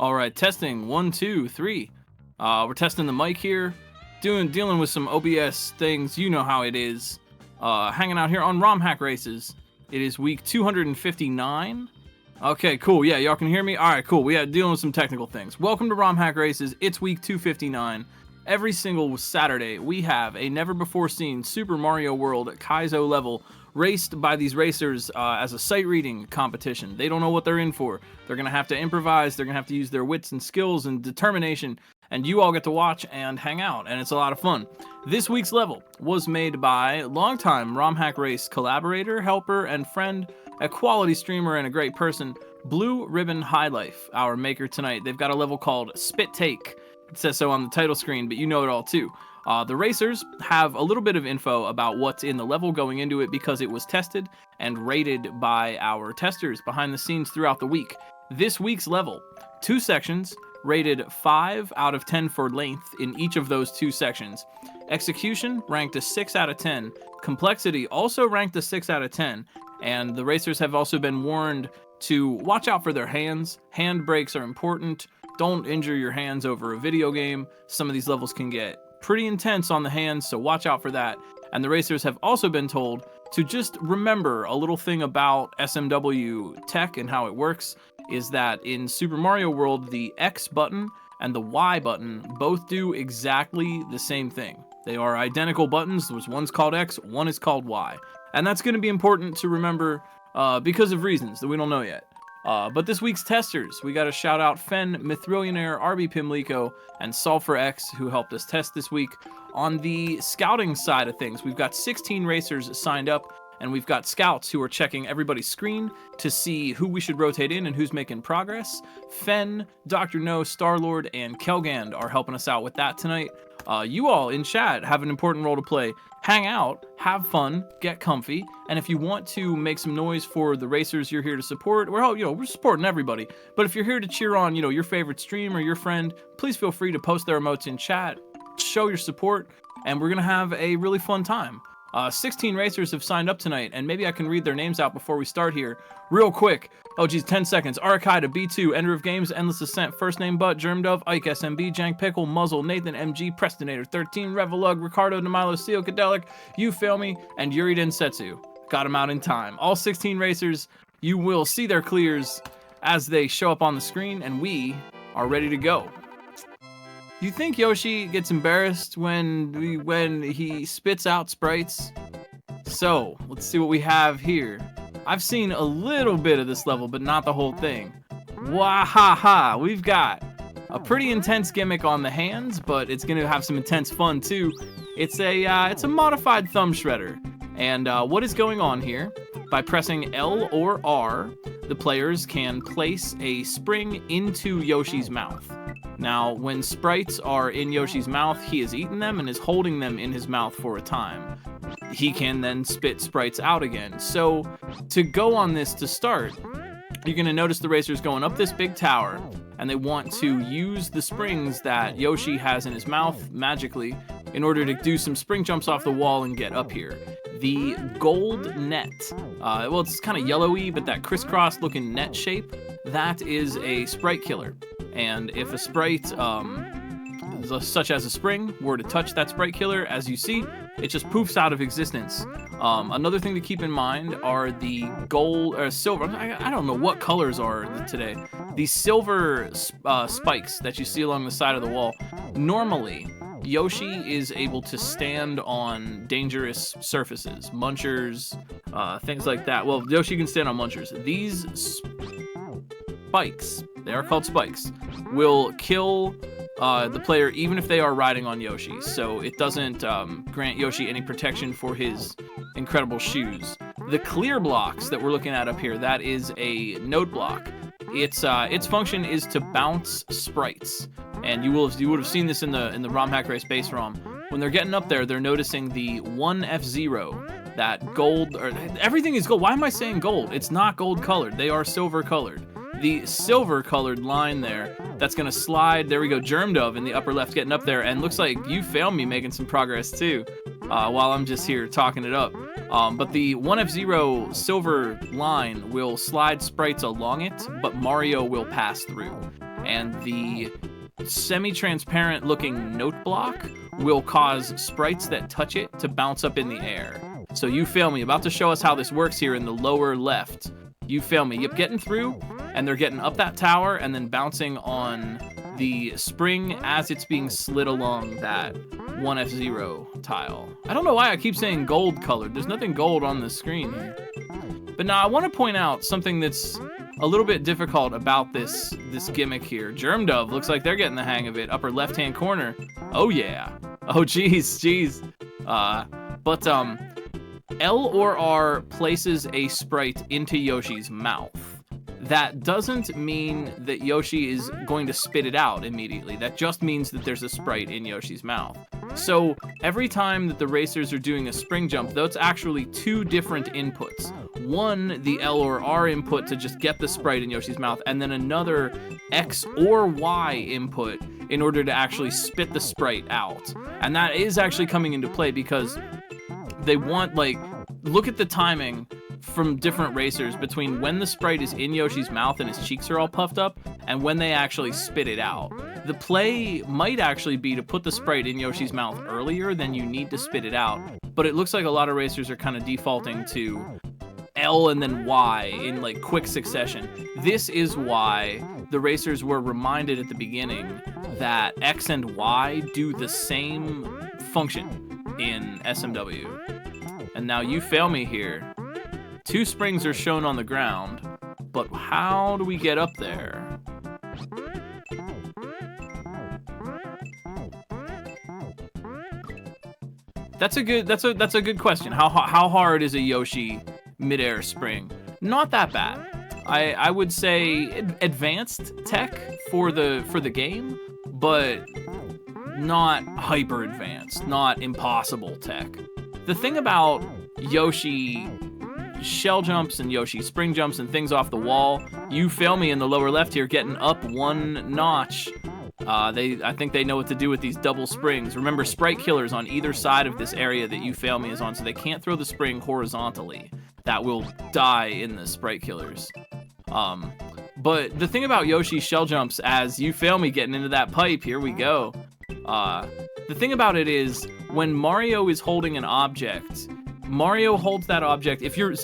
All right, testing 1, 2, 3. We're testing the mic here, dealing with some OBS things. You know how it is. Hanging out here on ROM Hack Races. It is week 259. Okay, cool. Yeah, y'all can hear me. All right, cool. We are dealing with some technical things. Welcome to ROM Hack Races. It's week 259. Every single Saturday, we have a never-before-seen Super Mario World Kaizo level raced by these racers as a sight reading competition. They don't know what they're in for. They're going to have to improvise. They're going to have to use their wits and skills and determination, and you all get to watch and hang out, and it's a lot of fun. This week's level was made by longtime ROM Hack Race collaborator, helper, and friend, a quality streamer, and a great person, BlueRibbonHighLife, our maker tonight. They've got a level called Spit Take. It says so on the title screen, but you know it all too. The racers have a little bit of info about what's in the level going into it because it was tested and rated by our testers behind the scenes throughout the week. This week's level, 2 sections, rated 5 out of 10 for length in each of those 2 sections. Execution ranked a 6 out of 10. Complexity also ranked a 6 out of 10. And the racers have also been warned to watch out for their hands. Hand brakes are important. Don't injure your hands over a video game. Some of these levels can get pretty intense on the hands, so watch out for that. And the racers have also been told to just remember a little thing about SMW tech and how it works is that in Super Mario World, the X button and the Y button both do exactly the same thing. They are identical buttons. One's called X, one is called Y. And that's going to be important to remember because of reasons that we don't know yet. But this week's testers, we got to shout out Fen, Mithrillionaire, RB Pimlico, and SolveForX, who helped us test this week. On the scouting side of things, we've got 16 racers signed up, and we've got scouts who are checking everybody's screen to see who we should rotate in and who's making progress. Fen, Dr. No, Starlord, and Kelgand are helping us out with that tonight. You all in chat have an important role to play. Hang out, have fun, get comfy, and if you want to make some noise for the racers you're here to support, we're supporting everybody. But if you're here to cheer on, your favorite stream or your friend, please feel free to post their emotes in chat, show your support, and we're gonna have a really fun time. 16 racers have signed up tonight, and maybe I can read their names out before we start here. Real quick. Oh geez, 10 seconds. Arakaida, B2, Ender of Games, Endless Ascent, First Name Butt, Germdove, Ike SMB, Jank Pickle, Muzzle, Nathan MG, Prestonator 13, Revelug, Ricardo, Namilo, Seal, Cadelic, You Fail Me, and Yuri Densetsu. Got them out in time. All 16 racers, you will see their clears as they show up on the screen, and we are ready to go. Do you think Yoshi gets embarrassed when he spits out sprites? So, let's see what we have here. I've seen a little bit of this level, but not the whole thing. Wahaha! We've got a pretty intense gimmick on the hands, but it's going to have some intense fun too. It's a modified thumb shredder. And what is going on here? By pressing L or R, the players can place a spring into Yoshi's mouth. Now, when sprites are in Yoshi's mouth, he has eaten them and is holding them in his mouth for a time. He can then spit sprites out again. So, to go on this to start, you're going to notice the racers going up this big tower, and they want to use the springs that Yoshi has in his mouth magically in order to do some spring jumps off the wall and get up here. The gold net, well, it's kind of yellowy, but that crisscross looking net shape, that is a sprite killer. And if a sprite, such as a spring, were to touch that sprite killer, as you see, it just poofs out of existence. Another thing to keep in mind are the gold or silver. I don't know what colors are today. These silver spikes that you see along the side of the wall. Normally, Yoshi is able to stand on dangerous surfaces, munchers, things like that. Well, Yoshi can stand on munchers. These spikes, they are called spikes, will kill the player even if they are riding on Yoshi. So it doesn't grant Yoshi any protection for his incredible shoes. The clear blocks that we're looking at up here, that is a node block. Its function is to bounce sprites. And you would have seen this in the ROM Hack Race base ROM. When they're getting up there, they're noticing the 1F0, that gold, or everything is gold. Why am I saying gold? It's not gold colored. They are silver colored. The silver colored line there, that's gonna slide. There we go, Germdove in the upper left getting up there, and looks like You Fail Me making some progress too, while I'm just here talking it up. But the 1F0 silver line will slide sprites along it, but Mario will pass through. and the semi-transparent looking note block will cause sprites that touch it to bounce up in the air. So you feel me, about to show us how this works here in the lower left. You feel me, yep, getting through, and they're getting up that tower and then bouncing on the spring as it's being slid along that 1F0 tile. I don't know why I keep saying gold colored. There's nothing gold on the screen here. But now I want to point out something that's a little bit difficult about this gimmick here. Germ Dove looks like they're getting the hang of it. Upper left-hand corner. Oh yeah. Oh geez. But L or R places a sprite into Yoshi's mouth. That doesn't mean that Yoshi is going to spit it out immediately. That just means that there's a sprite in Yoshi's mouth. So every time that the racers are doing a spring jump, that's actually two different inputs. One, the L or R input to just get the sprite in Yoshi's mouth, and then another X or Y input in order to actually spit the sprite out. And that is actually coming into play because they want, like, look at the timing from different racers between when the sprite is in Yoshi's mouth and his cheeks are all puffed up and when they actually spit it out. The play might actually be to put the sprite in Yoshi's mouth earlier than you need to spit it out, but it looks like a lot of racers are kind of defaulting to L and then Y in like quick succession. This is why the racers were reminded at the beginning that X and Y do the same function in SMW. And now you fail me here. Two springs are shown on the ground, but how do we get up there? That's a good question. How hard is a Yoshi midair spring? Not that bad. I would say advanced tech for the game, but not hyper advanced, not impossible tech. The thing about Yoshi shell jumps and Yoshi spring jumps and things off the wall, you fail me in the lower left here, getting up one notch. I think they know what to do with these double springs. Remember, sprite killers on either side of this area that you fail me is on, so they can't throw the spring horizontally. That will die in the sprite killers. But the thing about Yoshi's shell jumps, as you fail me getting into that pipe, here we go. The thing about it is, when Mario is holding an object, Mario holds that object. If you're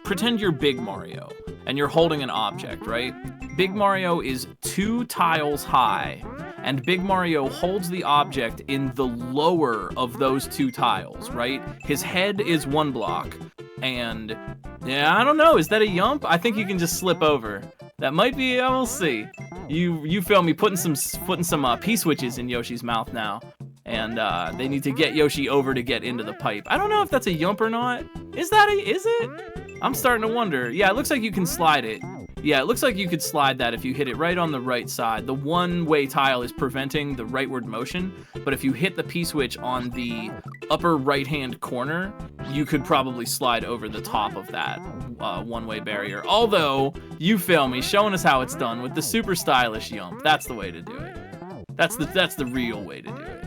pretend you're Big Mario and you're holding an object, right? Big Mario is 2 tiles high, and Big Mario holds the object in the lower of those 2 tiles, right? His head is 1 block, and yeah, I don't know. Is that a yump? I think you can just slip over. That might be. We'll see. You feel me putting some P-switches in Yoshi's mouth now. And they need to get Yoshi over to get into the pipe. I don't know if that's a yump or not. Is it? I'm starting to wonder. Yeah, it looks like you can slide it. Yeah, it looks like you could slide that if you hit it right on the right side. The one-way tile is preventing the rightward motion, but if you hit the P-switch on the upper right-hand corner, you could probably slide over the top of that one-way barrier. Although, you fail me, showing us how it's done with the super stylish yump. That's the way to do it. That's the real way to do it.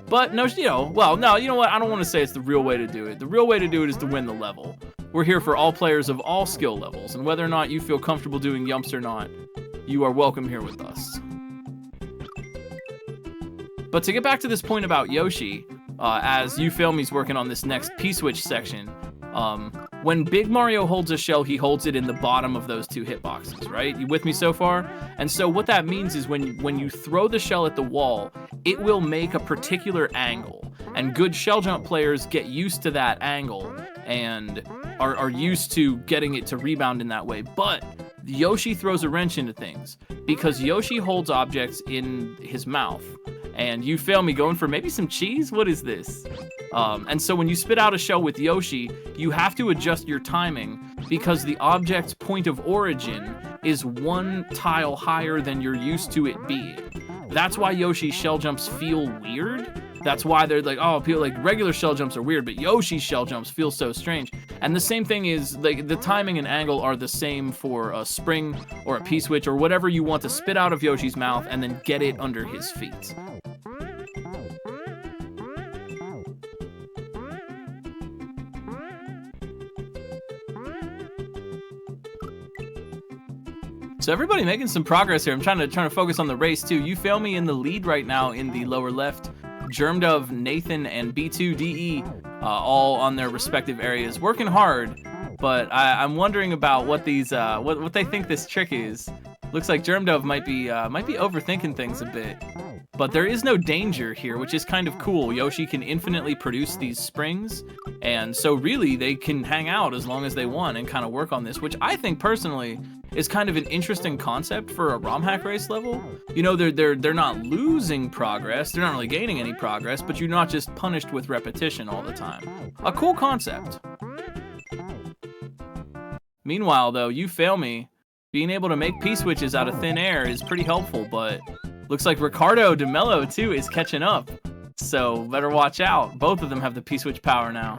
But no, you know what? I don't want to say it's the real way to do it. The real way to do it is to win the level. We're here for all players of all skill levels, and whether or not you feel comfortable doing yumps or not, you are welcome here with us. But to get back to this point about Yoshi, as you fail me's working on this next P-switch section, when Big Mario holds a shell, he holds it in the bottom of those 2 hitboxes, right? You with me so far? And so what that means is when you throw the shell at the wall, it will make a particular angle. And good shell jump players get used to that angle and are used to getting it to rebound in that way. But Yoshi throws a wrench into things because Yoshi holds objects in his mouth. And you fail me going for maybe some cheese? What is this? And so when you spit out a shell with Yoshi, you have to adjust your timing because the object's point of origin is 1 tile higher than you're used to it being. That's why Yoshi's shell jumps feel weird. That's why they're like, oh, people like regular shell jumps are weird, but Yoshi's shell jumps feel so strange. And the same thing is, like, the timing and angle are the same for a spring or a P-switch or whatever you want to spit out of Yoshi's mouth and then get it under his feet. So everybody making some progress here. I'm trying to focus on the race too. You Fail Me in the lead right now in the lower left. Germdove, Nathan, and B2DE all on their respective areas, working hard. But I'm wondering about what these what they think this trick is. Looks like Germdove might be overthinking things a bit. But there is no danger here, which is kind of cool. Yoshi can infinitely produce these springs, and so really they can hang out as long as they want and kind of work on this, which I think personally is kind of an interesting concept for a ROM hack race level. You know, they're not losing progress, they're not really gaining any progress, but you're not just punished with repetition all the time. A cool concept. Meanwhile, though, You Fail Me, being able to make P-switches out of thin air is pretty helpful, but looks like Ricardo DeMello, too, is catching up. So better watch out. Both of them have the P-switch power now.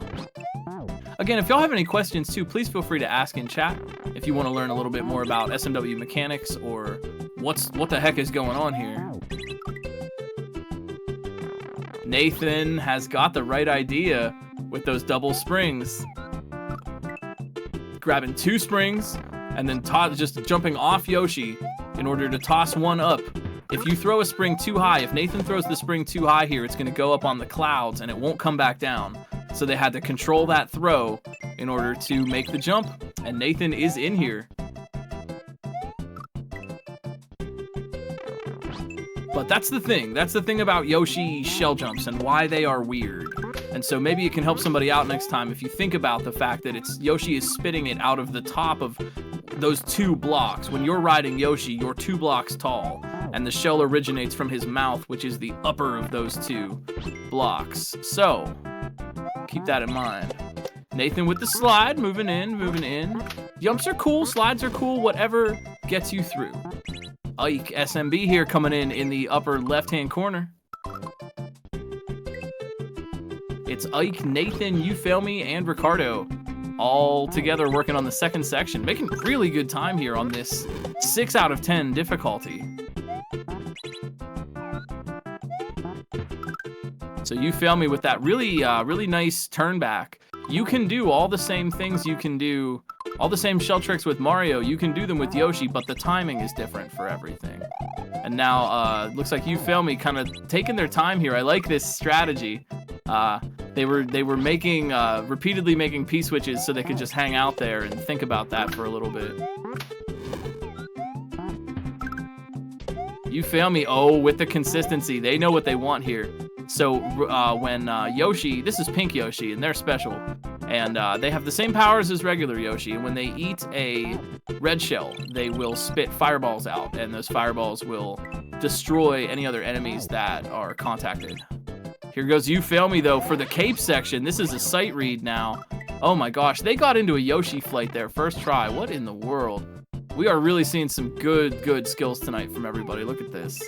Again, if y'all have any questions, too, please feel free to ask in chat. If you want to learn a little bit more about SMW mechanics or what the heck is going on here. Nathan has got the right idea with those double springs. Grabbing 2 springs and then just jumping off Yoshi in order to toss one up. If you throw a spring too high, if Nathan throws the spring too high here, it's going to go up on the clouds and it won't come back down. So they had to control that throw in order to make the jump, and Nathan is in here. But that's the thing about Yoshi shell jumps and why they are weird. And so maybe it can help somebody out next time if you think about the fact that Yoshi is spitting it out of the top of those 2 blocks. When you're riding Yoshi, you're 2 blocks tall, and the shell originates from his mouth, which is the upper of those 2 blocks. So keep that in mind. Nathan with the slide, moving in. Jumps are cool, slides are cool, whatever gets you through. Ike SMB here coming in the upper left-hand corner. It's Ike, Nathan, You Fail Me, and Ricardo all together working on the second section, making really good time here on this 6 out of 10 difficulty. So You Fail Me with that really nice turn back. You can do all the same things you can do, all the same shell tricks with Mario, you can do them with Yoshi, but the timing is different for everything. And now, looks like You Fail Me kind of taking their time here. I like this strategy. They were making, repeatedly making P-switches so they could just hang out there and think about that for a little bit. You Fail Me, oh, with the consistency. They know what they want here. So when Yoshi, this is Pink Yoshi, and they're special, and they have the same powers as regular Yoshi, and when they eat a red shell, they will spit fireballs out, and those fireballs will destroy any other enemies that are contacted. Here goes You Fail Me, though, for the cape section. This is a sight read now. Oh my gosh, they got into a Yoshi flight there, first try. What in the world? We are really seeing some good skills tonight from everybody. Look at this.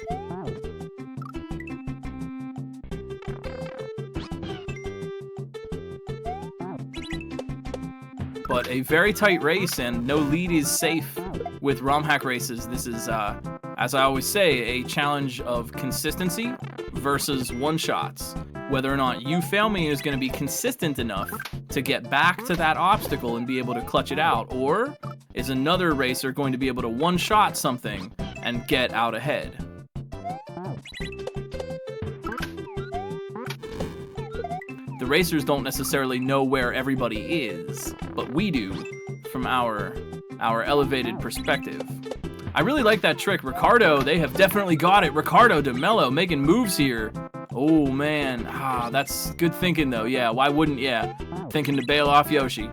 But a very tight race, and no lead is safe with ROM hack races. This is, as I always say, a challenge of consistency versus one-shots. Whether or not You Fail Me is going to be consistent enough to get back to that obstacle and be able to clutch it out, or is another racer going to be able to one-shot something and get out ahead? The racers don't necessarily know where everybody is, but we do from our elevated perspective. I really like that trick. Ricardo, they have definitely got it. Ricardo DeMello making moves here. Oh man, that's good thinking though. Yeah, why wouldn't, thinking to bail off Yoshi.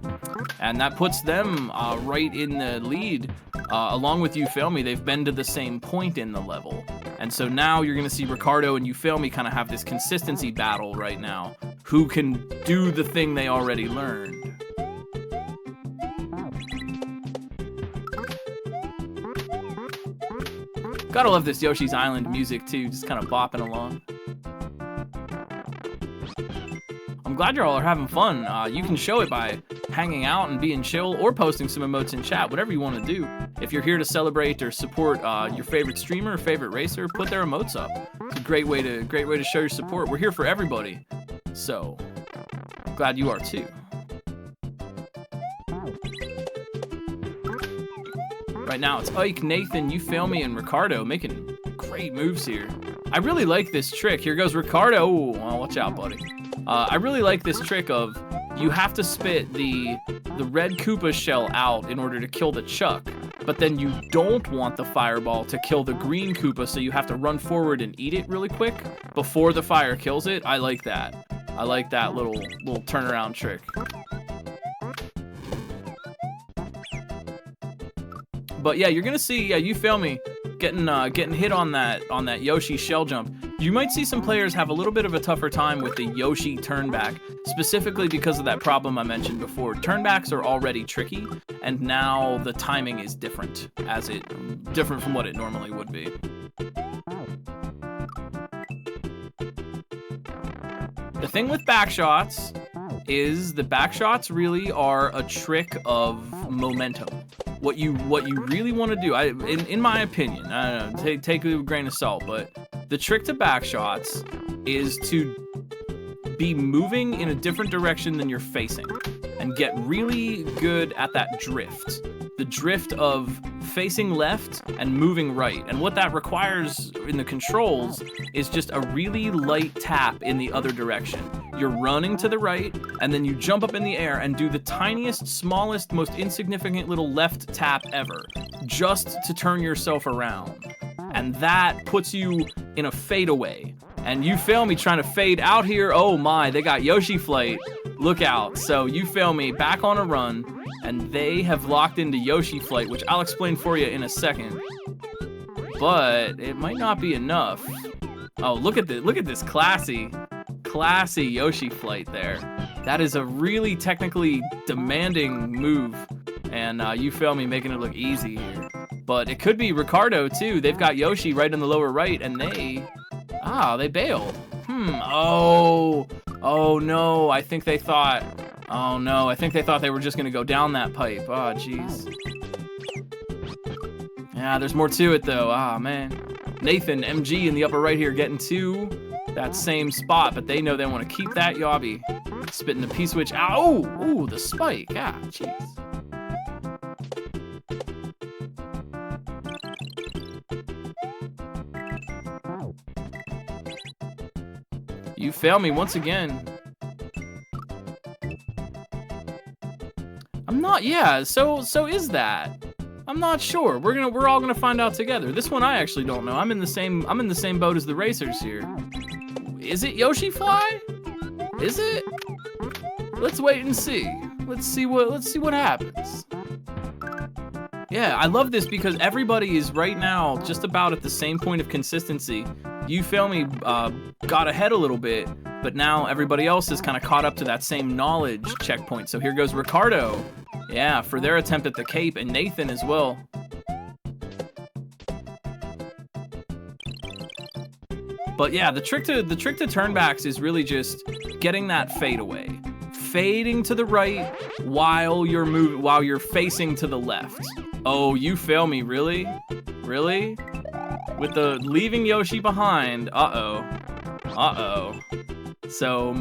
And that puts them right in the lead. Along with You Fail Me, they've been to the same point in the level. And so now you're gonna see Ricardo and You Fail Me kind of have this consistency battle right now. Who can do the thing they already learned? Gotta love this Yoshi's Island music too, just kind of bopping along. I'm glad you all are having fun. You can show it by hanging out and being chill or posting some emotes in chat, whatever you want to do. If you're here to celebrate or support your favorite streamer, favorite racer, put their emotes up. It's a great way to show your support. We're here for everybody. So, glad you are too. Right now it's Ike, Nathan, You Fail Me, and Ricardo making great moves here. I really like this trick. Here goes Ricardo. Ooh, well, watch out, buddy. I really like this trick of you have to spit the red Koopa shell out in order to kill the Chuck, but then you don't want the fireball to kill the green Koopa, so you have to run forward and eat it really quick before the fire kills it. I like that. I like that little turnaround trick. But yeah, you're gonna see, yeah, You Fail Me getting hit on that Yoshi shell jump. You might see some players have a little bit of a tougher time with the Yoshi turnback, specifically because of that problem I mentioned before. Turnbacks are already tricky, and now the timing is different from what it normally would be. The thing with backshots is the backshots really are a trick of momentum. What you really want to do, in my opinion, I don't know, take it with a grain of salt, but the trick to backshots is to be moving in a different direction than you're facing and get really good at that drift. The drift of facing left and moving right. And what that requires in the controls is just a really light tap in the other direction. You're running to the right, and then you jump up in the air and do the tiniest, smallest, most insignificant little left tap ever, just to turn yourself around. And that puts you in a fadeaway. And You Fail Me trying to fade out here. Oh my, they got Yoshi Flight. Look out. So You Fail Me back on a run, and they have locked into Yoshi Flight, which I'll explain for you in a second. But it might not be enough. Oh, look at this classy Yoshi Flight there. That is a really technically demanding move, and You Fail Me making it look easy here. But it could be Ricardo too. They've got Yoshi right in the lower right, and they bailed. Oh no, I think they thought they were just gonna go down that pipe. Oh jeez. Yeah, there's more to it though. Ah man. Nathan, MG in the upper right here getting to that same spot, but they know they want to keep that yobby. Spitting the P-switch out. Oh, ooh, the spike. Ah, jeez. You Fail Me once again. I'm not, yeah, so is that. I'm not sure. We're all gonna find out together. This one I actually don't know. I'm in the same boat as the racers here. Is it Yoshi Fly? Is it? Let's wait and see. Let's see what happens. Yeah, I love this because everybody is right now just about at the same point of consistency. You Fail Me got ahead a little bit, but now everybody else is kind of caught up to that same knowledge checkpoint. So here goes Ricardo. Yeah, for their attempt at the cape, and Nathan as well. But yeah, the trick to turnbacks is really just getting that fadeaway. Fading to the right while you're facing to the left. Oh, You Fail Me, really? Really? With the leaving Yoshi behind. Uh-oh. So,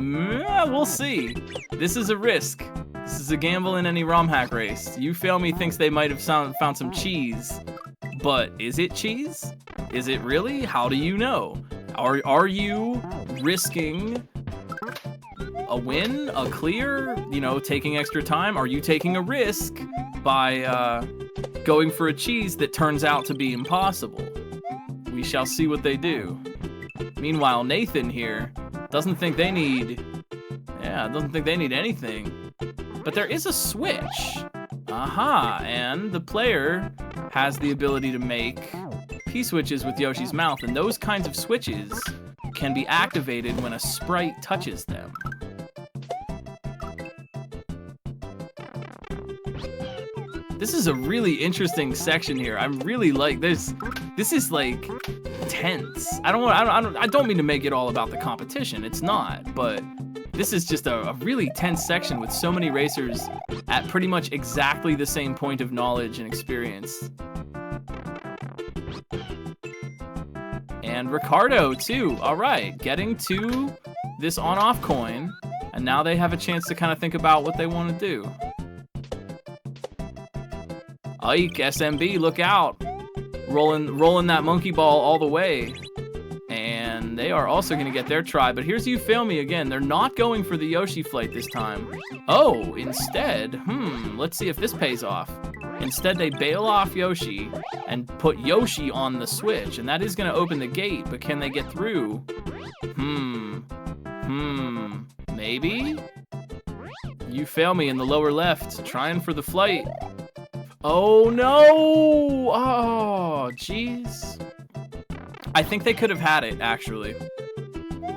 we'll see. This is a risk. This is a gamble in any ROM hack race. You Fail Me thinks they might have found some cheese. But is it cheese? Is it really? How do you know? Are you risking a win, a clear, taking extra time? Are you taking a risk by going for a cheese that turns out to be impossible? We shall see what they do. Meanwhile, Nathan here doesn't think they need anything. But there is a switch. Aha, and the player has the ability to make P-switches with Yoshi's mouth, and those kinds of switches can be activated when a sprite touches them. This is a really interesting section here. I really like this. This is like tense. I don't mean to make it all about the competition. It's not, but this is just a really tense section with so many racers at pretty much exactly the same point of knowledge and experience. And Ricardo too. All right, getting to this on-off coin, and now they have a chance to kind of think about what they want to do. Ike, SMB, look out. Rolling that monkey ball all the way. And they are also going to get their try. But here's You Fail Me again. They're not going for the Yoshi flight this time. Oh, instead, let's see if this pays off. Instead, they bail off Yoshi and put Yoshi on the switch. And that is going to open the gate, but can they get through? Maybe? You Fail Me in the lower left, trying for the flight. Oh, no! Oh, jeez. I think they could have had it, actually.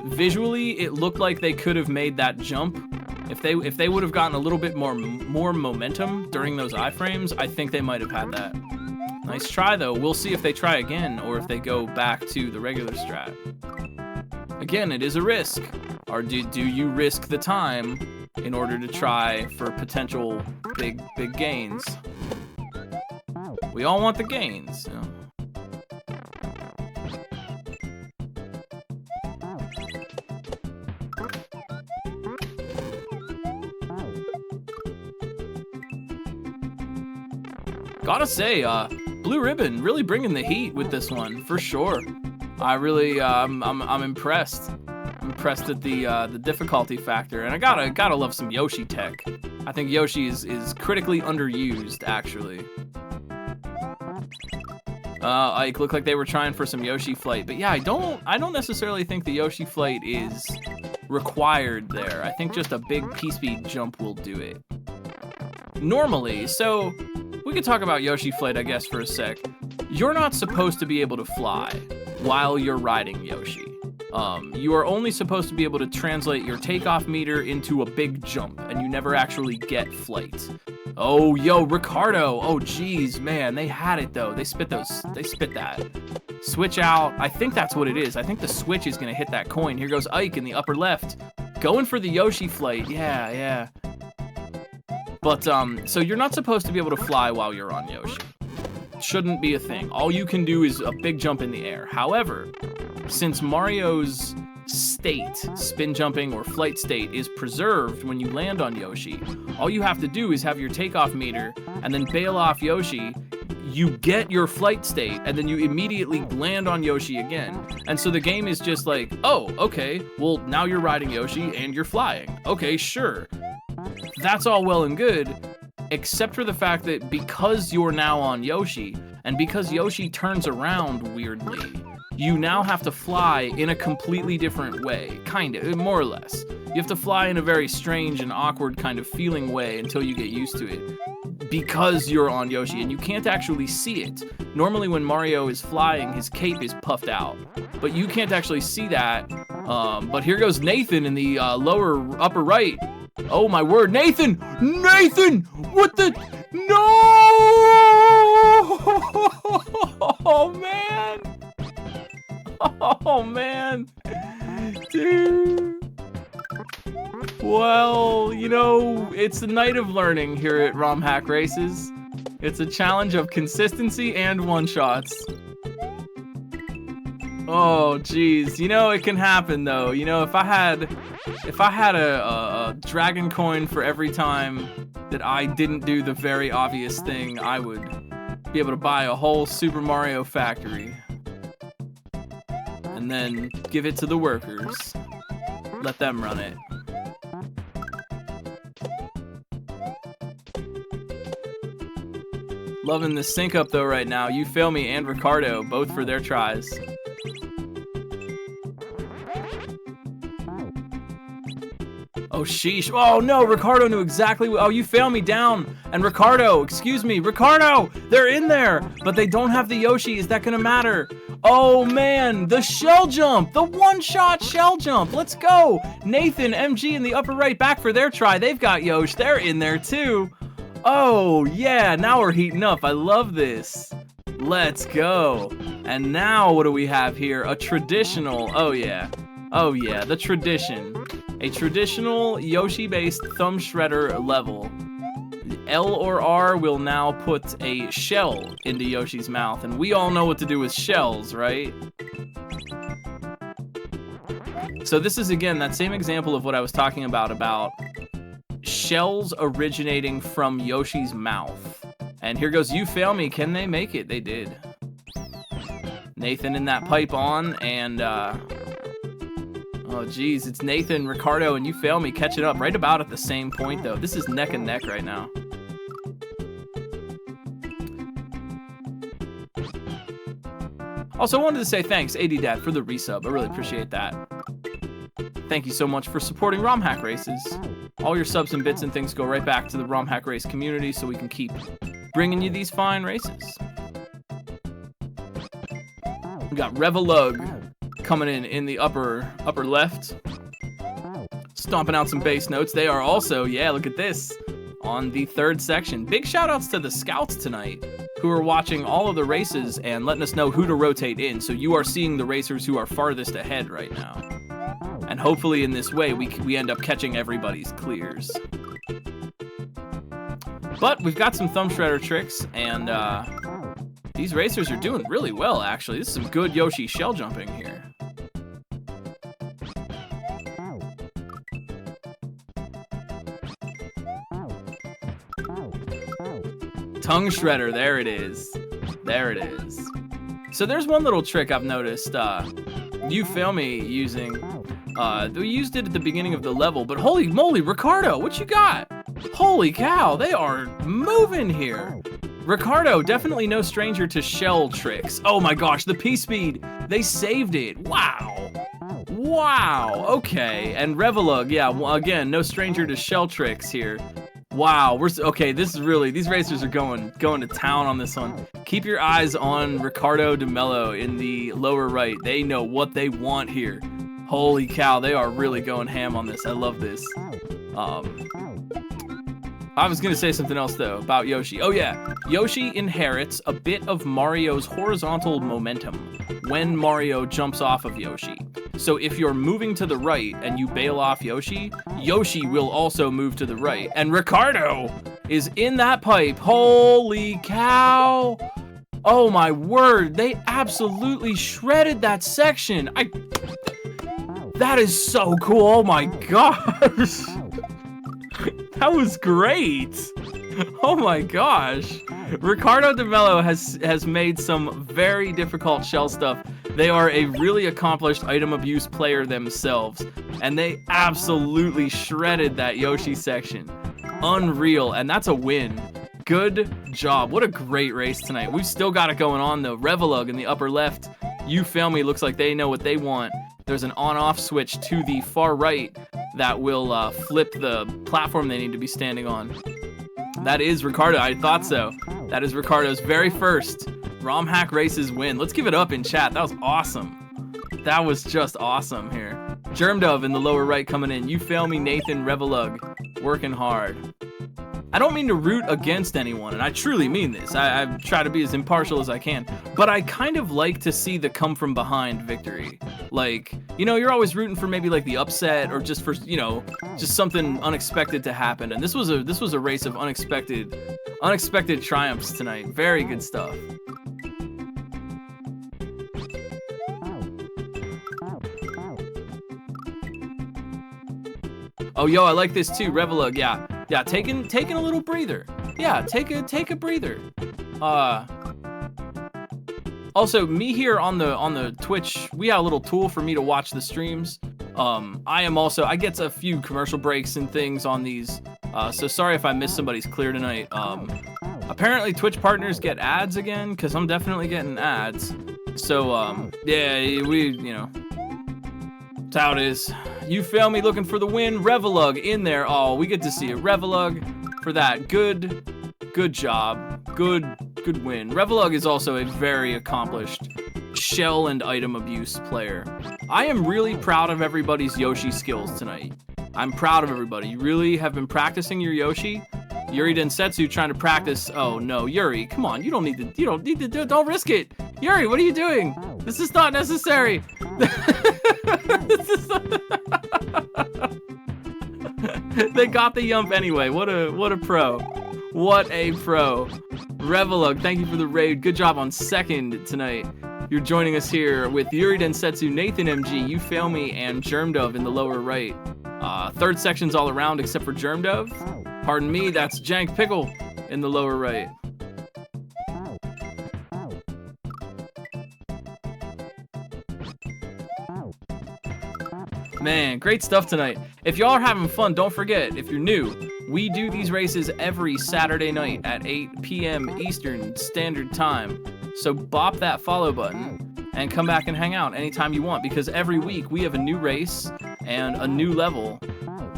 Visually, it looked like they could have made that jump. If they would have gotten a little bit more momentum during those iframes, I think they might have had that. Nice try, though. We'll see if they try again or if they go back to the regular strat. Again, it is a risk. Or do you risk the time in order to try for potential big gains? We all want the gains. You know? Gotta say, Blue Ribbon really bringing the heat with this one for sure. I really, I'm impressed. I'm impressed at the difficulty factor, and I gotta love some Yoshi tech. I think Yoshi is critically underused, actually. Ike looked like they were trying for some Yoshi flight, but yeah, I don't necessarily think the Yoshi flight is required there. I think just a big P-speed jump will do it. Normally, so we could talk about Yoshi flight, I guess, for a sec. You're not supposed to be able to fly while you're riding Yoshi. You are only supposed to be able to translate your takeoff meter into a big jump, and you never actually get flight. Oh, yo, Ricardo. Oh, geez, man, they had it, though. They spit that. Switch out. I think that's what it is. I think the switch is going to hit that coin. Here goes Ike in the upper left. Going for the Yoshi flight. Yeah. But, so you're not supposed to be able to fly while you're on Yoshi. Shouldn't be a thing. All you can do is a big jump in the air. However, since Mario's state, spin jumping or flight state, is preserved when you land on Yoshi, all you have to do is have your takeoff meter and then bail off Yoshi. You get your flight state and then you immediately land on Yoshi again. And so the game is just like, oh, okay, well, now you're riding Yoshi and you're flying. Okay, sure. That's all well and good, except for the fact that because you're now on Yoshi, and because Yoshi turns around weirdly, you now have to fly in a completely different way, kind of, more or less. You have to fly in a very strange and awkward kind of feeling way until you get used to it, because you're on Yoshi, and you can't actually see it. Normally when Mario is flying, his cape is puffed out, but you can't actually see that. But here goes Nathan in the upper right. Oh my word, Nathan! Nathan! What the? No! Oh man! Oh man! Dude! Well, you know, it's a night of learning here at ROM Hack Races. It's a challenge of consistency and one-shots. Oh, geez. You know, it can happen, though. You know, if I had a dragon coin for every time that I didn't do the very obvious thing, I would be able to buy a whole Super Mario factory. And then give it to the workers. Let them run it. Loving the sync up, though, right now. You Fail Me and Ricardo, both for their tries. Oh, sheesh. Oh, no, Ricardo knew exactly what... Oh, You Fail Me down. And Ricardo, excuse me, Ricardo, they're in there, but they don't have the Yoshi. Is that gonna matter? Oh, man, the shell jump, the one-shot shell jump. Let's go. Nathan, MG in the upper right, back for their try. They've got Yosh. They're in there, too. Oh, yeah, now we're heating up. I love this. Let's go. And now what do we have here? A traditional... Oh, yeah, the tradition. A traditional Yoshi-based thumb shredder level. L or R will now put a shell into Yoshi's mouth, and we all know what to do with shells, right? So this is, again, that same example of what I was talking about shells originating from Yoshi's mouth And here goes You Fail Me. Can they make it? They did. Nathan in that pipe on, and oh geez, it's Nathan, Ricardo, and You Fail Me catching up right about at the same point though. This is neck and neck right now. Also, I wanted to say thanks, AD Dad, for the resub. I really appreciate that. Thank you so much for supporting ROM Hack Races. All your subs and bits and things go right back to the ROM Hack Race community so we can keep bringing you these fine races. We got Revelug coming in the upper left. Stomping out some bass notes. They are also, yeah, look at this, on the third section. Big shout outs to the scouts tonight who are watching all of the races and letting us know who to rotate in. So you are seeing the racers who are farthest ahead right now. And hopefully in this way, we end up catching everybody's clears. But we've got some thumb shredder tricks, and these racers are doing really well, actually. This is some good Yoshi shell jumping here. Tongue shredder, there it is. There it is. So there's one little trick I've noticed. You Fail Me using. We used it at the beginning of the level, but holy moly, Ricardo, what you got? Holy cow, they are moving here. Ricardo, definitely no stranger to shell tricks. Oh my gosh, the P-Speed, they saved it. Wow. Wow, okay. And Revelug, yeah, again, no stranger to shell tricks here. Wow, okay, this is really, these racers are going to town on this one. Keep your eyes on Ricardo de Mello in the lower right. They know what they want here. Holy cow, they are really going ham on this. I love this. I was gonna say something else though about Yoshi. Oh yeah, Yoshi inherits a bit of Mario's horizontal momentum when Mario jumps off of Yoshi. So if you're moving to the right and you bail off Yoshi, Yoshi will also move to the right. And Ricardo is in that pipe. Holy cow. Oh my word, they absolutely shredded that section. That is so cool, oh my gosh. That was great. Oh my gosh. Ricardo de Mello has made some very difficult shell stuff. They are a really accomplished item abuse player themselves, and they absolutely shredded that Yoshi section. Unreal, and that's a win. Good job. What a great race tonight. We've still got it going on though. Revelug in the upper left. You Fail Me looks like they know what they want. There's an on-off switch to the far right that will flip the platform they need to be standing on. That is Ricardo. I thought so. That is Ricardo's very first ROM Hack Races win. Let's give it up in chat. That was awesome. That was just awesome here. Germdove in the lower right coming in. You Fail Me, Nathan, Revelug, working hard. I don't mean to root against anyone, and I truly mean this. I try to be as impartial as I can, but I kind of like to see the come from behind victory. Like, you know, you're always rooting for maybe like the upset or just for, you know, just something unexpected to happen. And this was a race of unexpected triumphs tonight. Very good stuff. Oh, yo, I like this too, Revelug. Yeah, taking a little breather. Yeah, take a breather. Also, me here on the Twitch, we got a little tool for me to watch the streams. I get a few commercial breaks and things on these. So sorry if I missed somebody's clear tonight. Apparently Twitch partners get ads again, because I'm definitely getting ads. So yeah, you know, that's how it is. You Fail Me looking for the win. Revelug in there. Oh, we get to see it. Revelug for that. Good job. Good win. Revelug is also a very accomplished shell and item abuse player. I am really proud of everybody's Yoshi skills tonight. I'm proud of everybody. You really have been practicing your Yoshi. Yuri Densetsu trying to practice. Oh no, Yuri, come on. You don't need to do it. Don't risk it. Yuri, what are you doing? This is not necessary. They got the yump anyway. What a pro. What a pro. Revelug, thank you for the raid. Good job on second tonight. You're joining us here with Yuri Densetsu, Nathan MG, You Fail Me, and Germdove in the lower right. Third section's all around except for Germdove. Pardon me, that's Jank Pickle in the lower right. Man, great stuff tonight. If y'all are having fun, don't forget, if you're new, we do these races every Saturday night at 8 p.m. Eastern Standard Time. So bop that follow button and come back and hang out anytime you want, because every week we have a new race and a new level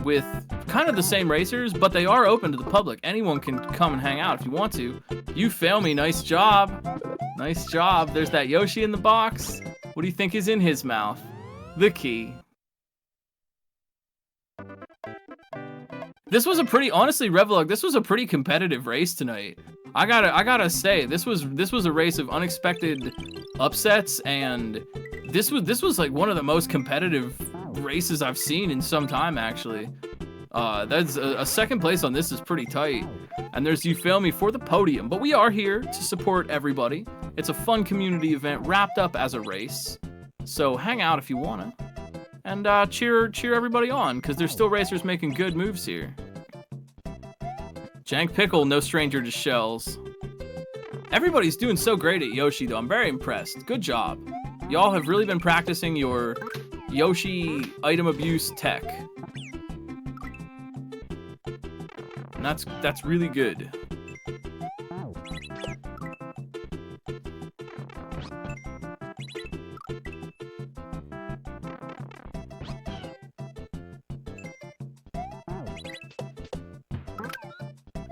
with kind of the same racers, but they are open to the public. Anyone can come and hang out if you want to. You fail me, nice job. Nice job. There's that Yoshi in the box. What do you think is in his mouth? The key. This was a pretty, honestly, Revlog, this was a pretty competitive race tonight. I gotta say, this was a race of unexpected upsets, and this was like one of the most competitive races I've seen in some time, actually. That's a second place on this is pretty tight. And there's You Fail Me for the podium, but we are here to support everybody. It's a fun community event wrapped up as a race. So hang out if you wanna. And cheer everybody on, because there's still racers making good moves here. Jank Pickle, no stranger to shells. Everybody's doing so great at Yoshi, though. I'm very impressed. Good job. Y'all have really been practicing your Yoshi item abuse tech. And that's really good.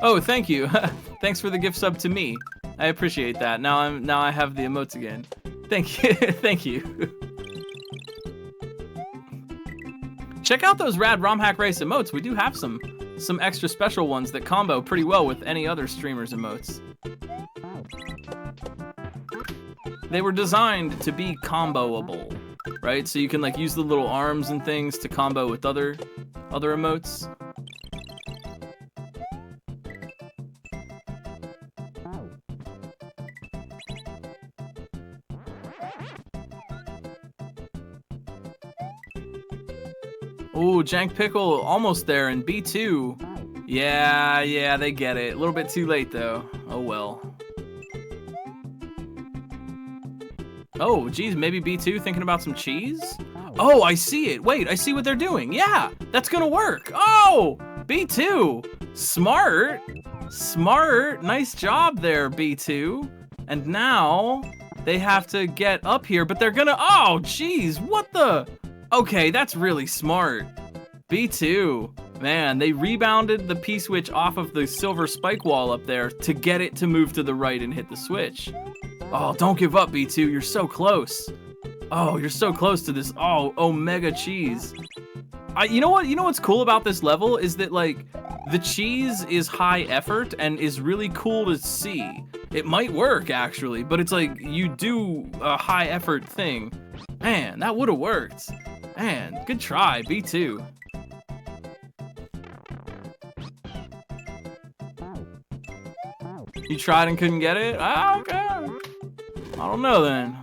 Oh, thank you. Thanks for the gift sub to me. I appreciate that. Now I have the emotes again. Thank you. Thank you. Check out those rad ROM Hack Race emotes. We do have some extra special ones that combo pretty well with any other streamer's emotes. They were designed to be comboable, right? So you can like use the little arms and things to combo with other emotes. Ooh, Jank Pickle almost there in B2. Yeah, they get it. A little bit too late though. Oh well. Oh, geez, maybe B2 thinking about some cheese? Oh, I see it. Wait, I see what they're doing. Yeah, that's gonna work. Oh, B2. Smart. Smart. Nice job there, B2. And now they have to get up here, but they're gonna, oh, geez, what the? Okay, that's really smart. B2, man, they rebounded the P-switch off of the silver spike wall up there to get it to move to the right and hit the switch. Oh, don't give up, B2, you're so close. Oh, you're so close to this, oh, Omega cheese. You know what's cool about this level is that, like, the cheese is high effort and is really cool to see. It might work, actually, but it's like, you do a high effort thing. Man, that would've worked. Man, good try, B2. You tried and couldn't get it? Ah, okay. I don't know then.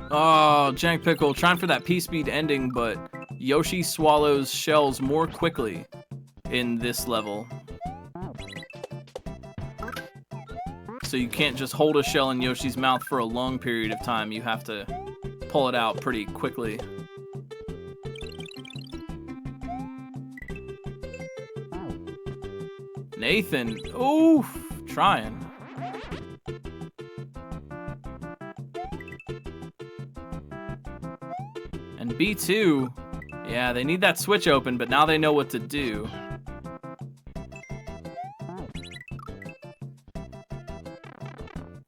Oh, Jank Pickle, trying for that P-speed ending, but Yoshi swallows shells more quickly in this level. So you can't just hold a shell in Yoshi's mouth for a long period of time. You have to pull it out pretty quickly. Nathan, oof, trying. And B2, yeah, they need that switch open, but now they know what to do.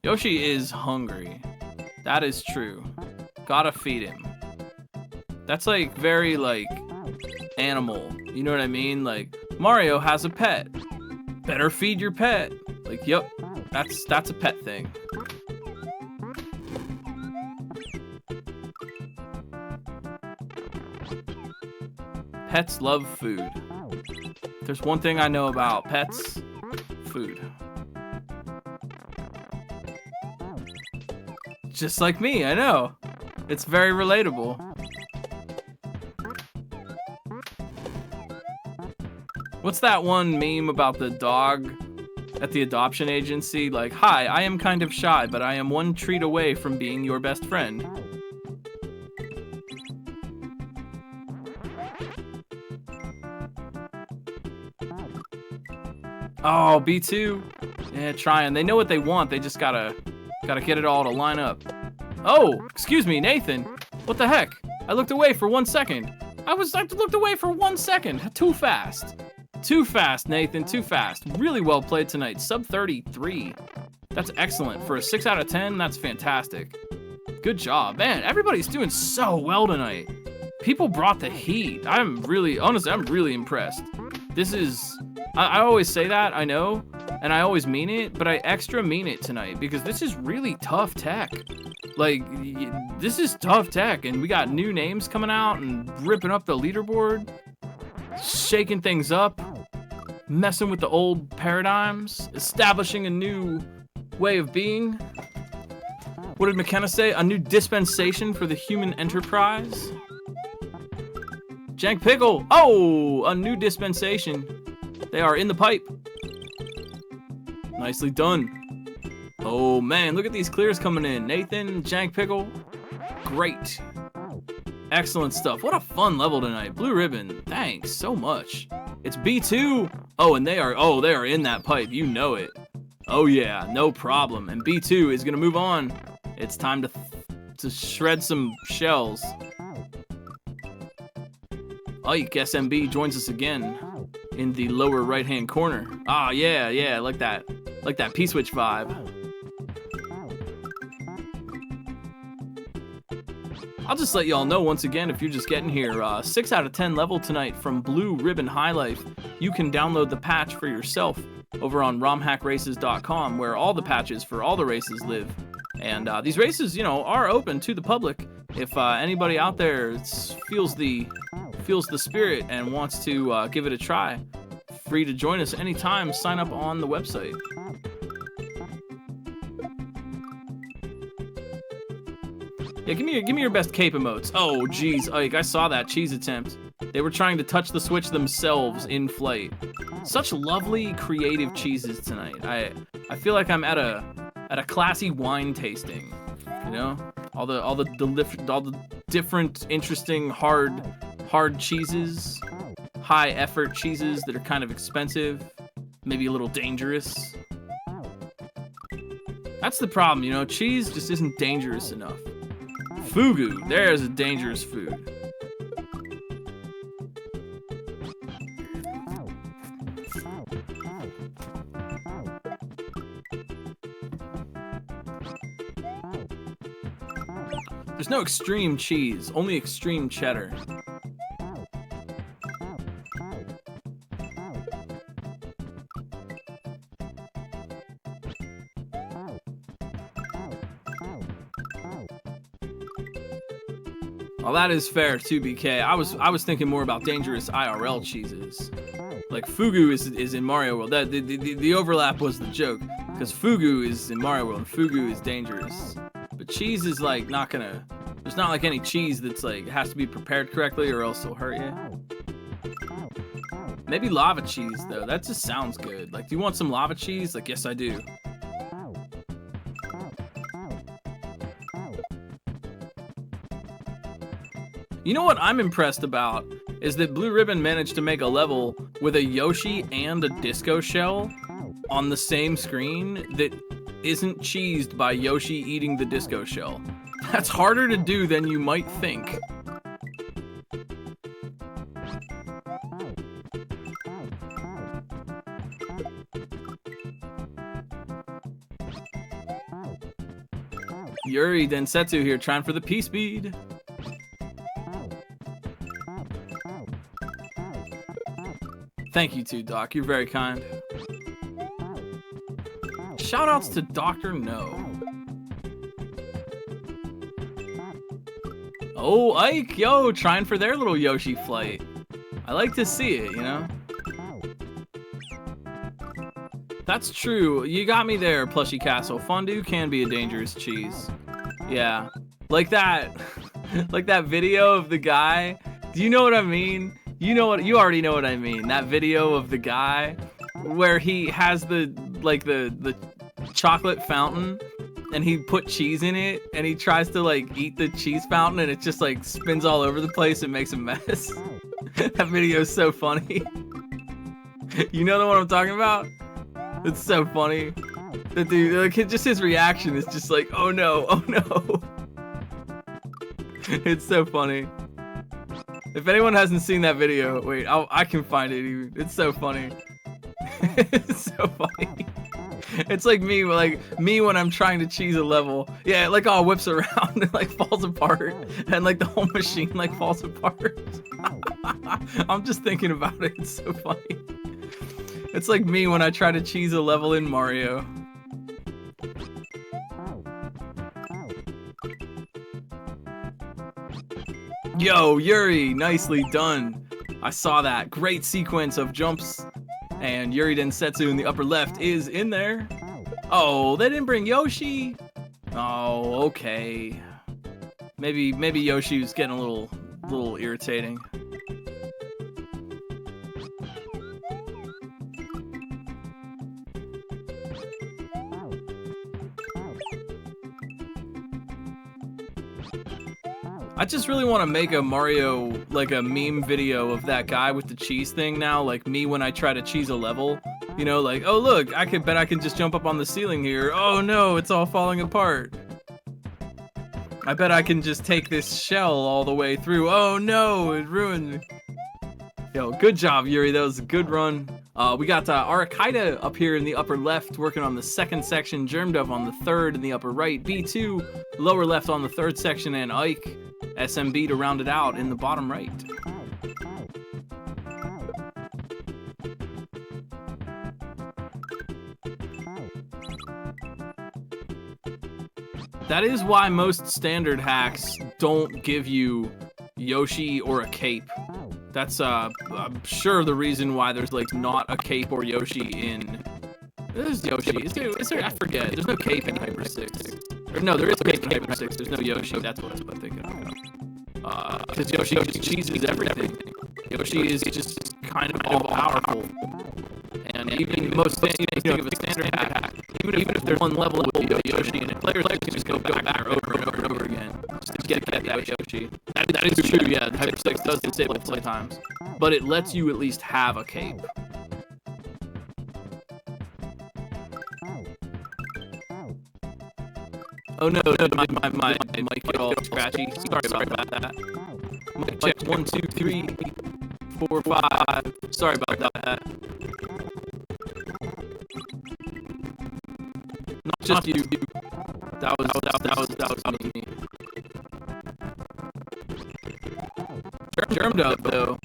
Yoshi is hungry. That is true. Gotta feed him. That's like very like animal. You know what I mean? Like Mario has a pet. Better feed your pet. Like, yep, that's a pet thing. Pets love food. If there's one thing I know about pets, food. Just like me, I know. It's very relatable. What's that one meme about the dog at the adoption agency? Like, hi, I am kind of shy, but I am one treat away from being your best friend. Oh, B2. Yeah, trying. They know what they want. They just gotta get it all to line up. Oh, excuse me, Nathan. What the heck? I looked away for 1 second. I looked away for 1 second. Too fast. Too fast, Nathan. Too fast. Really well played tonight. Sub 33. That's excellent. For a 6 out of 10, that's fantastic. Good job. Man, everybody's doing so well tonight. People brought the heat. Honestly, I'm really impressed. This is... I always say that, I know, and I always mean it, but I extra mean it tonight because this is really tough tech. Like, this is tough tech, and we got new names coming out and ripping up the leaderboard, shaking things up, messing with the old paradigms, establishing a new way of being. What did McKenna say? A new dispensation for the human enterprise? Jank Pickle! Oh, a new dispensation. They are in the pipe. Nicely done. Oh man, look at these clears coming in. Nathan, Jank Pickle. Great. Excellent stuff. What a fun level tonight. Blue Ribbon, thanks so much. It's B2. Oh, and they are in that pipe. You know it. Oh yeah, no problem. And B2 is gonna move on. It's time to shred some shells. Ike SMB joins us again in the lower right-hand corner. Ah, yeah, like that P-Switch vibe. I'll just let y'all know once again, if you're just getting here, 6 out of 10 level tonight from BlueRibbonHighLife. You can download the patch for yourself over on romhackraces.com, where all the patches for all the races live. And these races, you know, are open to the public. If anybody out there feels the spirit and wants to give it a try, free to join us anytime. Sign up on the website. Yeah, give me your best cape emotes. Oh geez, Ike, I saw that cheese attempt. They were trying to touch the switch themselves in flight. Such lovely creative cheeses tonight. I feel like I'm at a classy wine tasting, you know? All the different interesting hard cheeses, high effort cheeses that are kind of expensive, maybe a little dangerous. That's the problem, you know, cheese just isn't dangerous enough. Fugu, there's a dangerous food. There's no extreme cheese, only extreme cheddar. Well, that is fair too, BK. I was thinking more about dangerous IRL cheeses. Like Fugu is in Mario World. That the overlap was the joke, because Fugu is in Mario World and Fugu is dangerous. But cheese is like not gonna. There's not like any cheese that's like has to be prepared correctly or else it'll hurt you. Maybe lava cheese though. That just sounds good. Like, do you want some lava cheese? Like, yes I do. You know what I'm impressed about is that Blue Ribbon managed to make a level with a Yoshi and a disco shell on the same screen that isn't cheesed by Yoshi eating the disco shell. That's harder to do than you might think. Yuri Densetsu here, trying for the P-Speed. Thank you too, Doc. You're very kind. Shoutouts to Dr. No. Oh, Ike, yo, trying for their little Yoshi flight. I like to see it, you know? That's true. You got me there, Plushy Castle. Fondue can be a dangerous cheese. Yeah. Like that, like that video of the guy. Do you know what I mean? You know what? You already know what I mean. That video of the guy where he has the chocolate fountain and he put cheese in it and he tries to like eat the cheese fountain and it just like spins all over the place and makes a mess. That video is so funny. You know the one I'm talking about? It's so funny. The dude, like, just his reaction is just like, oh no, oh no. It's so funny. If anyone hasn't seen that video, wait, I can find it even. It's so funny. It's so funny. It's like me when I'm trying to cheese a level. Yeah, it like all whips around and like falls apart, and like the whole machine like falls apart. I'm just thinking about it. It's so funny. It's like me when I try to cheese a level in Mario. Yo, Yuri, nicely done. I saw that. Great sequence of jumps. And Yuri Densetsu in the upper left is in there. Oh, they didn't bring Yoshi. Oh, okay. Maybe Yoshi was getting a little irritating. I just really want to make a Mario, like a meme video of that guy with the cheese thing now, like me when I try to cheese a level. You know, like, oh look, I bet I can just jump up on the ceiling here. Oh no, it's all falling apart. I bet I can just take this shell all the way through. Oh no, it ruined me. Yo, good job, Yuri, that was a good run. We got Arakaida up here in the upper left, working on the second section, Germdove on the third in the upper right, B2 lower left on the third section, and Ike, SMB to round it out in the bottom right. That is why most standard hacks don't give you Yoshi or a cape. That's I'm sure the reason why there's like not a cape or Yoshi in. There's Yoshi. Is there? I forget. There's no cape in Hyper 6. Or, no, there is a cape in Hyper 6. There's no Yoshi. That's what I'm thinking of. Because Yoshi just cheeses everything. Yoshi is just kind of all powerful. And even most things, you think of a standard hack, even if there's one level with Yoshi in it, players can just go back over and over and over again just to get that Yoshi. That is true, yeah. Hyper 6 does disable play times, but it lets you at least have a cape. Oh no, my mic got all scratchy. Sorry about that. Mic check 1, 2, 3, 4, 5. Sorry about that. Not just you. That was me. Germdove though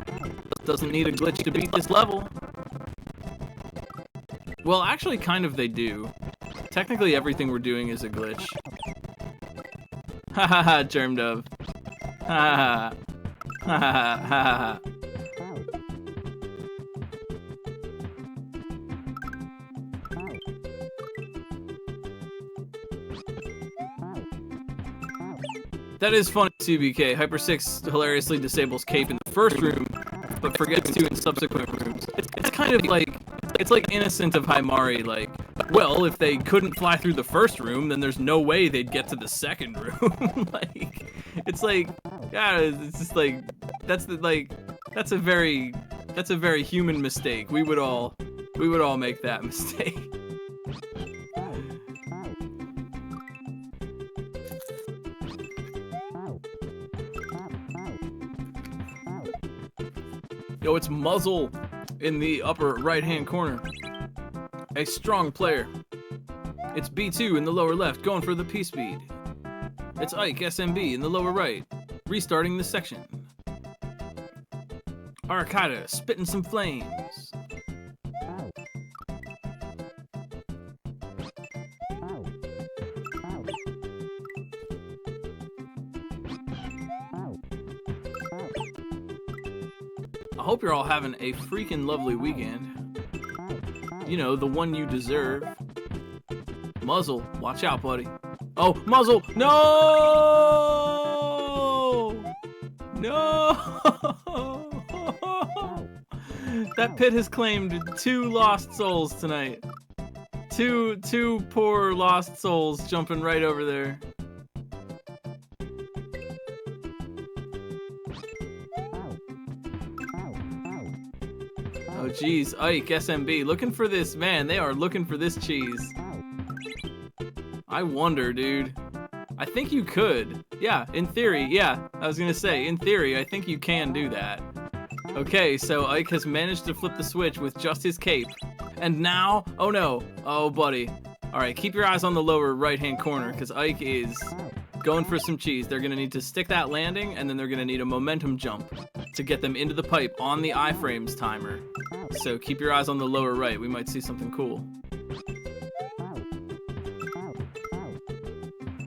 doesn't need a glitch to beat this level. Well, actually, kind of they do. Technically, everything we're doing is a glitch. Ha ha ha, Germdove. Ha ha ha ha ha. That is funny, CBK. Hyper 6 hilariously disables cape in the first room, but forgets to in subsequent rooms. It's kind of like, it's like innocent of Himari, like, well, if they couldn't fly through the first room, then there's no way they'd get to the second room. Like, it's like, yeah, it's just like, that's a very human mistake. We would all make that mistake. Yo, it's Muzzle in the upper right-hand corner. A strong player. It's B2 in the lower left, going for the P-speed. It's Ike, SMB, in the lower right, restarting the section. Arakaida, spitting some flames. I hope you're all having a freaking lovely weekend. You know, the one you deserve. Muzzle, watch out, buddy. Oh, Muzzle! No! No! That pit has claimed 2 lost souls tonight. Two poor lost souls jumping right over there. Oh geez, Ike, SMB, looking for this, man, they are looking for this cheese. I wonder, dude. I think you could. Yeah, in theory, yeah. I was gonna say, in theory, I think you can do that. Okay, so Ike has managed to flip the switch with just his cape. And now, oh no, oh buddy. All right, keep your eyes on the lower right-hand corner, because Ike is going for some cheese. They're gonna need to stick that landing, and then they're gonna need a momentum jump to get them into the pipe on the iframes timer. So keep your eyes on the lower right. We might see something cool.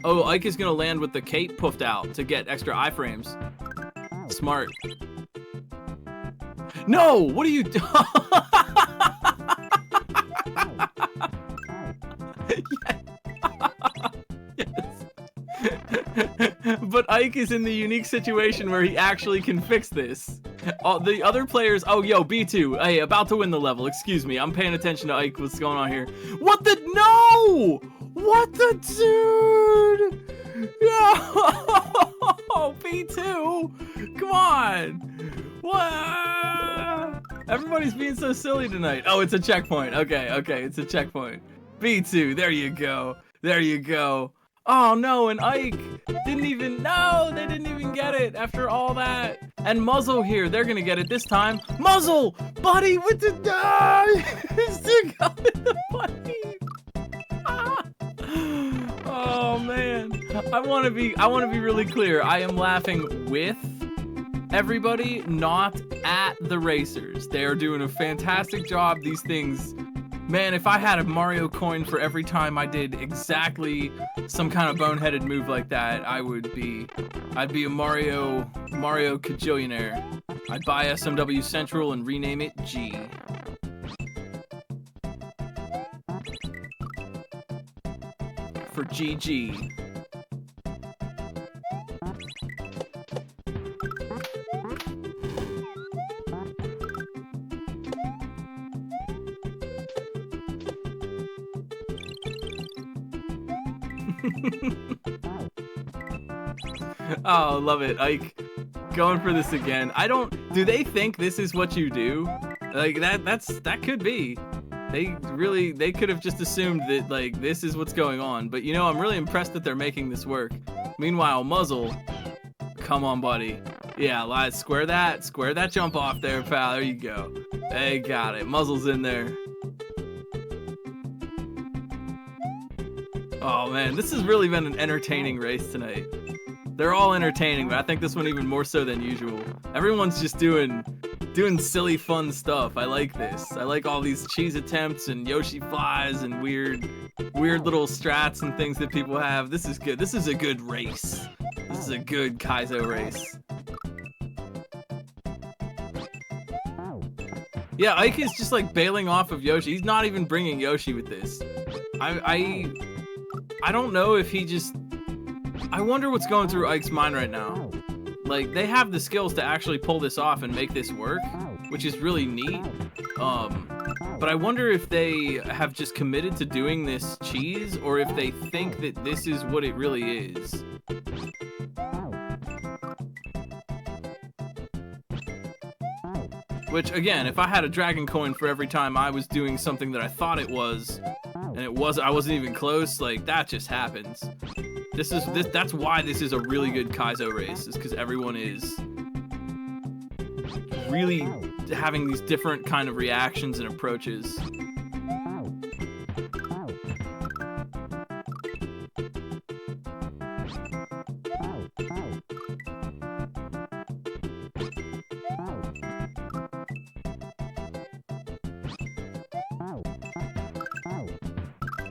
Oh, Ike is gonna land with the cape puffed out to get extra iframes. Smart. No! What are you doing? Yes. But Ike is in the unique situation where he actually can fix this. The other players, oh yo, B2, hey, about to win the level, excuse me, I'm paying attention to Ike, what's going on here? What the, no! What the dude? No! B2, come on! What? Everybody's being so silly tonight. Oh, it's a checkpoint, okay, it's a checkpoint. B2, there you go, there you go. Oh no, and Ike didn't even, no, they didn't even get it after all that. And Muzzle here, they're gonna get it this time. Muzzle, buddy, with the stick up in the buddy. Oh man, I want to be really clear. I am laughing with everybody, not at the racers. They are doing a fantastic job. These things. Man, if I had a Mario coin for every time I did exactly some kind of boneheaded move like that, I'd be a Mario cajillionaire. I'd buy SMW Central and rename it G. For GG. Oh, love it. Ike, going for this again. Do they think this is what you do? Like, that could be. They could have just assumed that, like, this is what's going on. But, you know, I'm really impressed that they're making this work. Meanwhile, Muzzle, come on, buddy. Yeah, square that jump off there, pal. There you go. They got it. Muzzle's in there. Oh man, this has really been an entertaining race tonight. They're all entertaining, but I think this one even more so than usual. Everyone's just doing silly fun stuff. I like this. I like all these cheese attempts and Yoshi flies and weird little strats and things that people have. This is good. This is a good race. This is a good Kaizo race. Yeah, Ike is just like bailing off of Yoshi. He's not even bringing Yoshi with this. I don't know if he just... I wonder what's going through Ike's mind right now. Like, they have the skills to actually pull this off and make this work, which is really neat. But I wonder if they have just committed to doing this cheese, or if they think that this is what it really is. Which, again, if I had a dragon coin for every time I was doing something that I thought it was, and I wasn't even close, like, that just happens. That's why this is a really good Kaizo race, is because everyone is really having these different kind of reactions and approaches.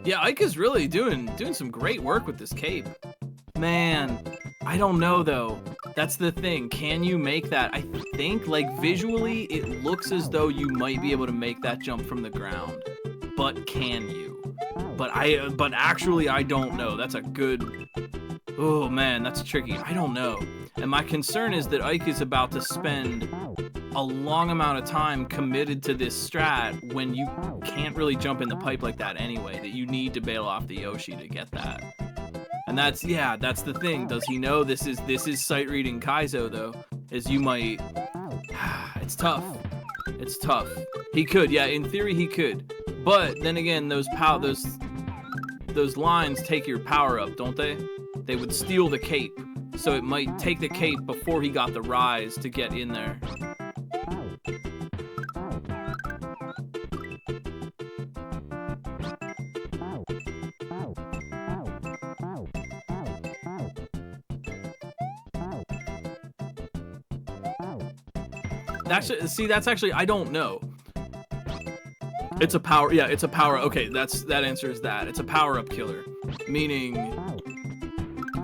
Yeah, Ike is really doing some great work with this cape. Man, I don't know though. That's the thing. Can you make that? I think, like, visually, it looks as though you might be able to make that jump from the ground. But can you? But actually, I don't know. That's a good Oh man, that's tricky. I don't know. And my concern is that Ike is about to spend a long amount of time committed to this strat when you can't really jump in the pipe like that anyway, that you need to bail off the Yoshi to get that. And that's the thing. Does he know this is sight reading Kaizo though? As you might, it's tough. It's tough. He could, yeah, in theory he could. But then again, those lines take your power up, don't they? They would steal the cape. So it might take the cape before he got the rise to get in there. That's actually, I don't know. It's a power, yeah, it's a power, okay, that answers that. It's a power-up killer. Meaning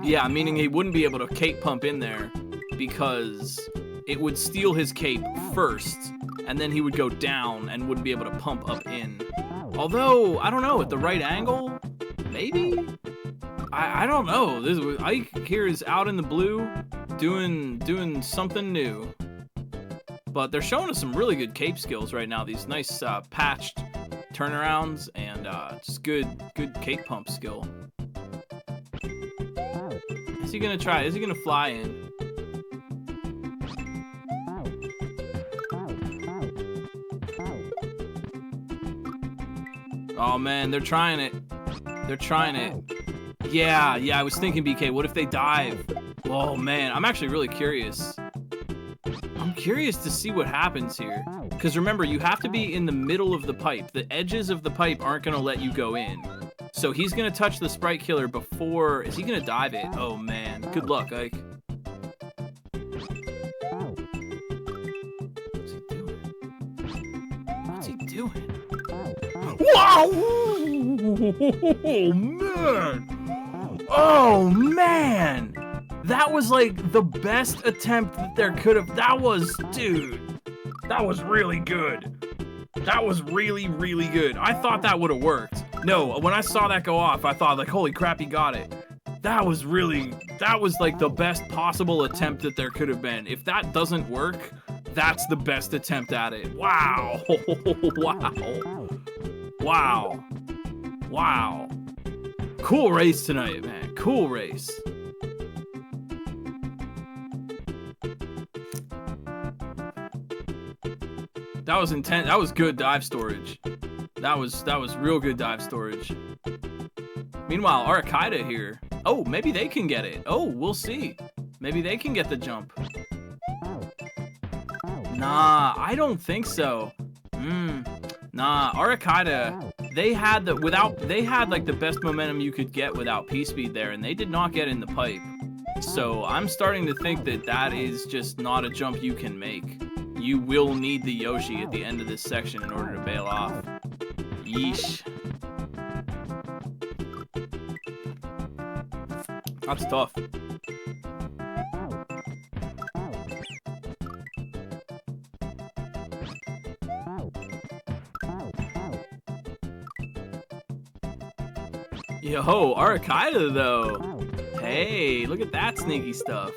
he wouldn't be able to cape pump in there because it would steal his cape first, and then he would go down and wouldn't be able to pump up in. Although, I don't know, at the right angle, maybe? I don't know. Ike here is out in the blue doing something new. But they're showing us some really good cape skills right now. These nice patched turnarounds and just good cape pump skill. Is he gonna try? Is he gonna fly in? Oh man, they're trying it. They're trying it. Yeah, I was thinking, BK, what if they dive? Oh man, I'm actually really curious. I'm curious to see what happens here. Because remember, you have to be in the middle of the pipe. The edges of the pipe aren't going to let you go in. So he's going to touch the sprite killer before... Is he going to dive it? Oh, man. Good luck, Ike. What's he doing? Wow! Oh, man! Oh, man! That was like the best attempt that there could have. Dude, that was really good. That was really, really good. I thought that would have worked. No, when I saw that go off, I thought like, holy crap, he got it. That was like the best possible attempt that there could have been. If that doesn't work, that's the best attempt at it. Wow. Wow. Cool race tonight, man. Cool race. That was intense. That was good dive storage. That was real good dive storage. Meanwhile, Arakaida here. Oh, maybe they can get it. Oh, we'll see. Maybe they can get the jump. Nah, I don't think so. Nah, Arakaida, they had like the best momentum you could get without P-Speed there, and they did not get in the pipe. So I'm starting to think that is just not a jump you can make. You will need the Yoshi at the end of this section in order to bail off. Yeesh. That's tough. Yo, Arakaida though. Hey, look at that sneaky stuff.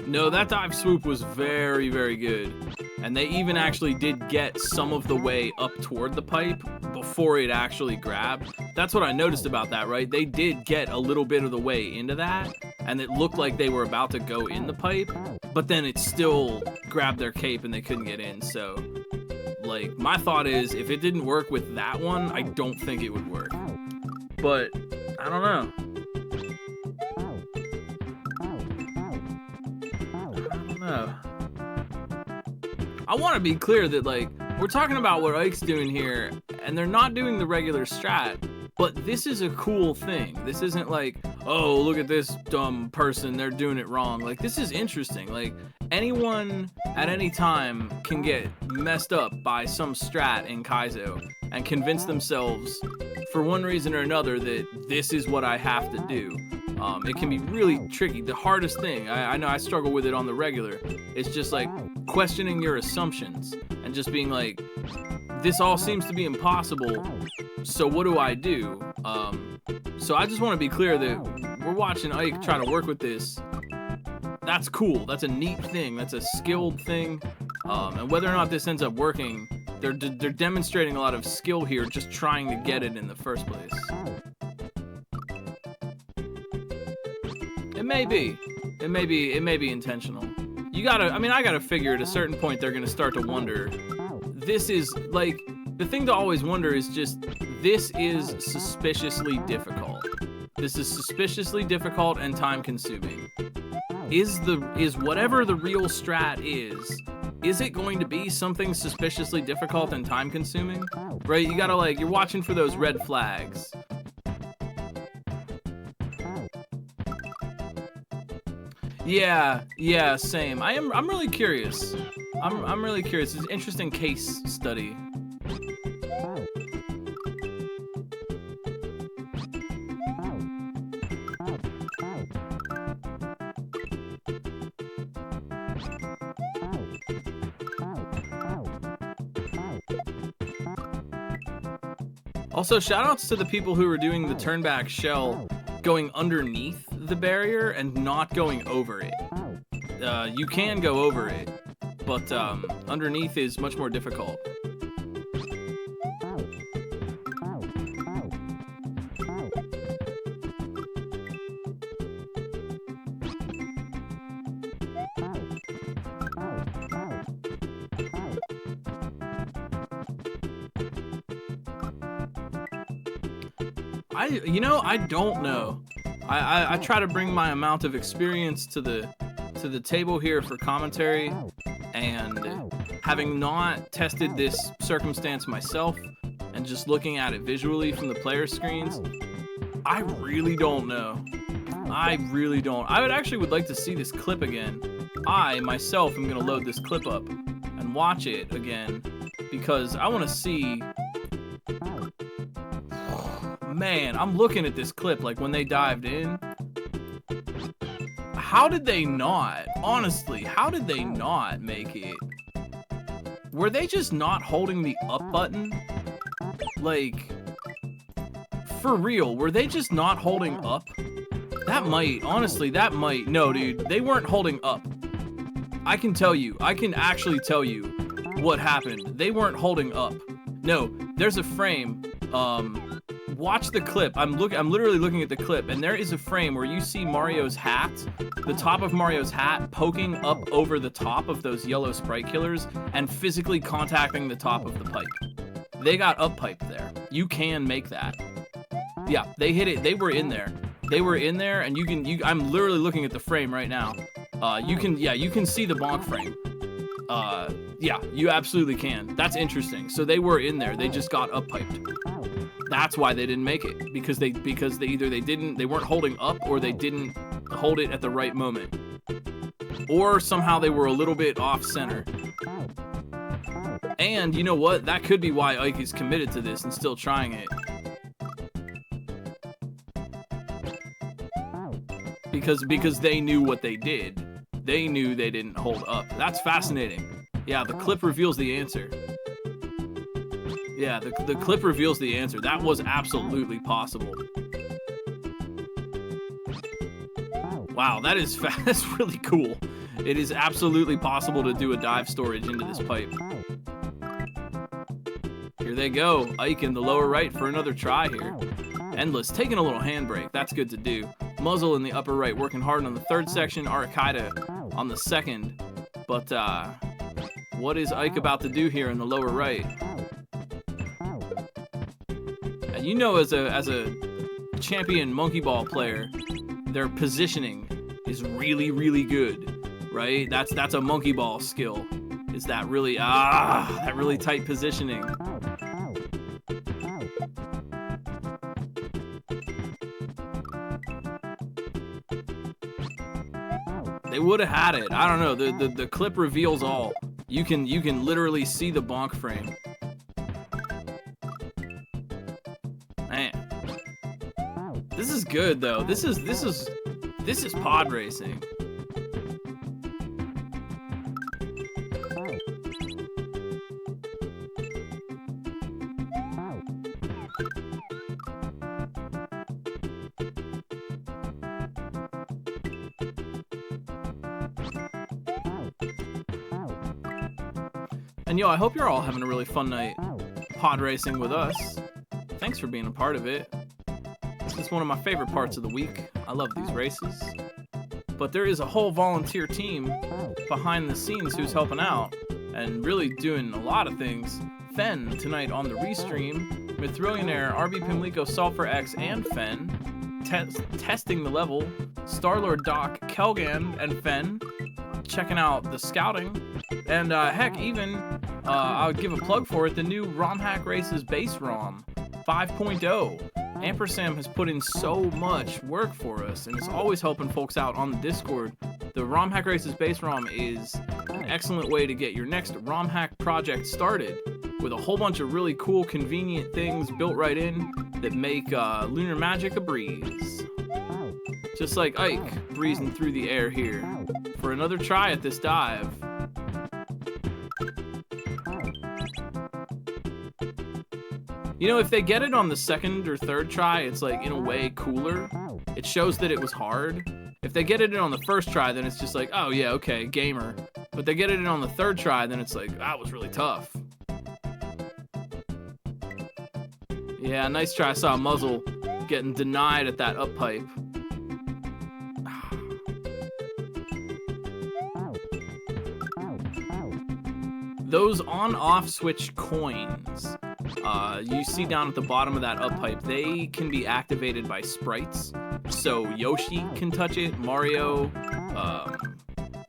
No, that dive swoop was very, very good. And they even actually did get some of the way up toward the pipe before it actually grabbed. That's what I noticed about that, right? They did get a little bit of the way into that, and it looked like they were about to go in the pipe, but then it still grabbed their cape and they couldn't get in. So, like, my thought is, if it didn't work with that one, I don't think it would work. But, I don't know. I want to be clear that, like, we're talking about what Ike's doing here, and they're not doing the regular strat, but this is a cool thing. This isn't like, oh, look at this dumb person, they're doing it wrong. Like, this is interesting. Like, anyone at any time can get messed up by some strat in Kaizo and convince themselves, for one reason or another, that this is what I have to do. It can be really tricky. The hardest thing, I know I struggle with it on the regular, it's just like questioning your assumptions and just being like, this all seems to be impossible, so what do I do? So I just want to be clear that we're watching Ike try to work with this. That's cool. That's a neat thing. That's a skilled thing. And whether or not this ends up working, they're demonstrating a lot of skill here, just trying to get it in the first place. It may be. It may be intentional. I gotta figure at a certain point they're gonna start to wonder. This is, like, the thing to always wonder is just, this is suspiciously difficult. This is suspiciously difficult and time consuming. Is whatever the real strat is it going to be something suspiciously difficult and time consuming? Right? You gotta, like, you're watching for those red flags. Yeah, same. I'm really curious. I'm really curious. It's an interesting case study. Also, shoutouts to the people who were doing the turnback shell going underneath the barrier and not going over it. You can go over it, but underneath is much more difficult. I don't know. I try to bring my amount of experience to the table here for commentary, and having not tested this circumstance myself and just looking at it visually from the player screens, I really don't know. I really don't. I would like to see this clip again. I myself am gonna load this clip up and watch it again because I want to see. Man, I'm looking at this clip like when they dived in. How did they not? Honestly, how did they not make it? Were they just not holding the up button? Like, for real, were they just not holding up? That might, honestly, that might. No, dude, they weren't holding up. I can actually tell you what happened. They weren't holding up. No, there's a frame, watch the clip. I'm literally looking at the clip, and there is a frame where you see Mario's hat, the top of Mario's hat, poking up over the top of those yellow sprite killers and physically contacting the top of the pipe. They got up piped there. You can make that. Yeah, they hit it. They were in there. They were in there, and I'm literally looking at the frame right now. You can see the bonk frame. Yeah, you absolutely can. That's interesting. So they were in there. They just got up piped. That's why they didn't make it, because they weren't holding up, or they didn't hold it at the right moment, or somehow they were a little bit off center. And you know what? That could be why Ike is committed to this and still trying it. Because they knew what they did. They knew they didn't hold up. That's fascinating. Yeah, the clip reveals the answer. Yeah, the clip reveals the answer. That was absolutely possible. Wow, that's really cool. It is absolutely possible to do a dive storage into this pipe. Here they go. Ike in the lower right for another try here. Endless taking a little handbrake. That's good to do. Muzzle in the upper right, working hard on the third section. Arakida on the second. But what is Ike about to do here in the lower right? And you know, as a champion monkey ball player, their positioning is really, really good, right? That's a monkey ball skill. Is that really that really tight positioning? They would have had it. I don't know. The clip reveals all. You can literally see the bonk frame. Man, this is good though. This is pod racing. And yo, I hope you're all having a really fun night pod racing with us. Thanks for being a part of it. This is one of my favorite parts of the week. I love these races. But there is a whole volunteer team behind the scenes who's helping out and really doing a lot of things. Fen tonight on the restream, Mithrillionaire, RB Pimlico, Sulfur X, and Fen testing the level. Starlord Doc, Kelgan, and Fen checking out the scouting. And heck, even I'll give a plug for it, the new ROM Hack Races base ROM 5.0. Ampersand has put in so much work for us and is always helping folks out on the Discord. The ROM Hack Races base ROM is an excellent way to get your next ROM hack project started with a whole bunch of really cool, convenient things built right in that make Lunar Magic a breeze. Just like Ike breezing through the air here for another try at this dive. You know, if they get it on the second or third try, it's like, in a way, cooler. It shows that it was hard. If they get it in on the first try, then it's just like, oh yeah, okay, gamer. But they get it in on the third try, then it's like, that was really tough. Yeah, nice try. I saw Muzzle getting denied at that up pipe. Those on-off switch coins you see down at the bottom of that up pipe, they can be activated by sprites. So Yoshi can touch it, Mario,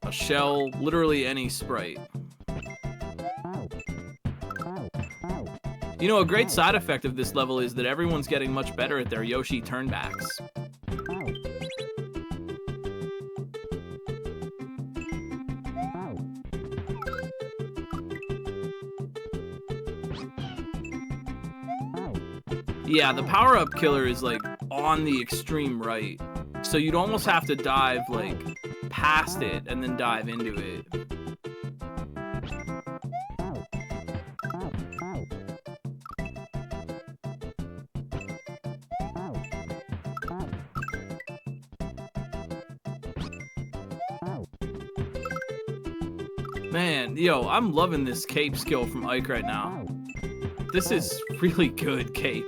a shell, literally any sprite. You know, a great side effect of this level is that everyone's getting much better at their Yoshi turnbacks. Yeah, the power-up killer is like on the extreme right. So you'd almost have to dive like past it and then dive into it. Man, yo, I'm loving this cape skill from Ike right now. This is really good cape.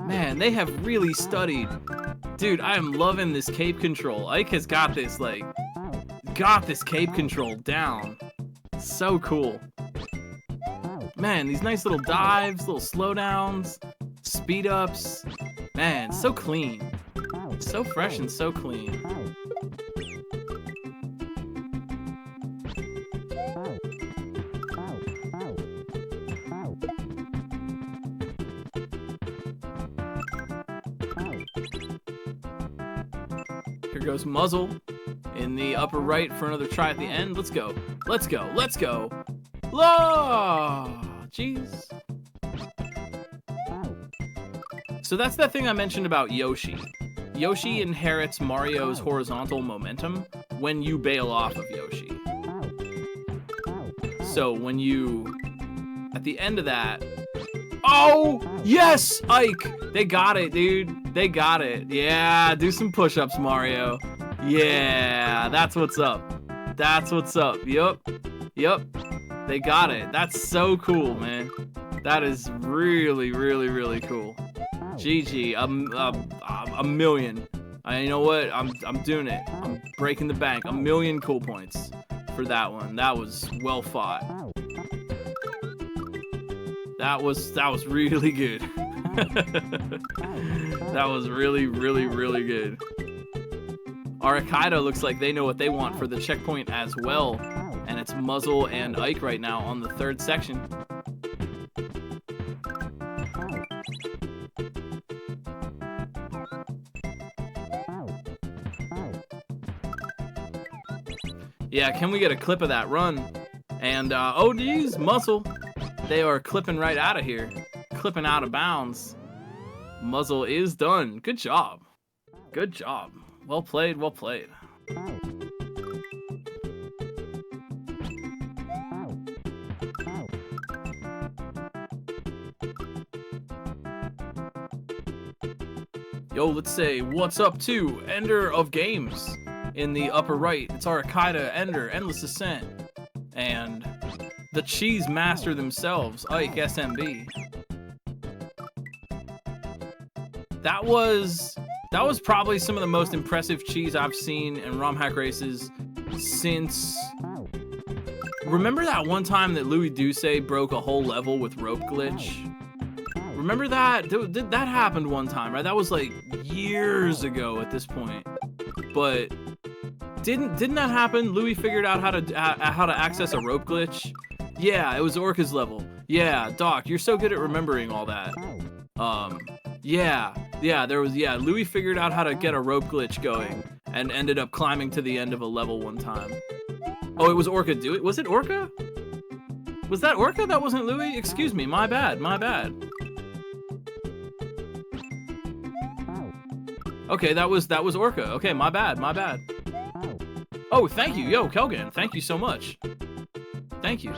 Man, they have really studied. Dude, I am loving this cape control. Ike has got this, like, cape control down. So cool. Man, these nice little dives, little slowdowns, speed ups. Man, so clean. So fresh and so clean. Here goes Muzzle in the upper right for another try at the end. Let's go. Let's go. Let's go. Oh, jeez. So that's that thing I mentioned about Yoshi. Yoshi inherits Mario's horizontal momentum when you bail off of Yoshi. So when you, at the end of that, oh, yes, Ike, they got it, dude. They got it. Yeah, do some push-ups, Mario. Yeah, that's what's up. That's what's up. Yup. Yup. They got it. That's so cool, man. That is really, really, really cool. GG. A million. You know what? I'm doing it. I'm breaking the bank. 1,000,000 cool points for that one. That was well fought. That was really good. That was really, really, really good. Arakaido looks like they know what they want for the checkpoint as well. And it's Muzzle and Ike right now on the third section. Yeah, can we get a clip of that run? And oh geez, Muzzle. They are clipping right out of here. Clipping out of bounds. Muzzle is done. Good job. Good job. Well played, well played. Yo, let's say what's up to Ender of Games in the upper right. It's Arakaida, Ender, Endless Ascent, and the Cheese Master themselves, Ike SMB. That was probably some of the most impressive cheese I've seen in ROM hack races since. Remember that one time that Louis Douce broke a whole level with rope glitch? Remember that? That happened one time, right? That was like years ago at this point. But didn't that happen? Louis figured out how to access a rope glitch. Yeah, it was Orca's level. Yeah, Doc, you're so good at remembering all that. Yeah, Louis figured out how to get a rope glitch going and ended up climbing to the end of a level one time. Oh, it was Orca do it? Was it Orca? Was that Orca? That wasn't Louis? Excuse me, my bad. Okay, that was Orca. Okay, my bad. Oh, thank you. Yo, Kelgan, thank you so much. Thank you.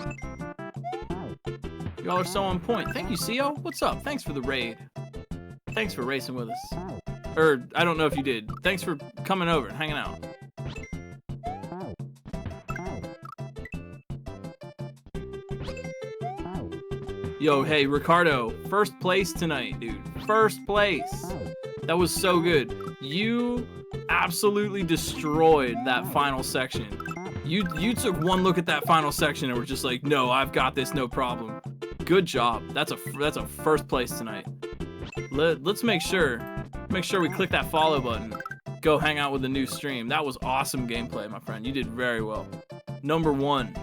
Y'all are so on point. Thank you, CO. What's up? Thanks for the raid. Thanks for racing with us. Or, I don't know if you did. Thanks for coming over and hanging out. Yo, hey, Ricardo. First place tonight, dude. First place. That was so good. You absolutely destroyed that final section. You took one look at that final section and were just like, no, I've got this, no problem. Good job. That's a first place tonight. Let's make sure we click that follow button. Go hang out with the new stream. That was awesome gameplay, my friend. You did very well. Number 1.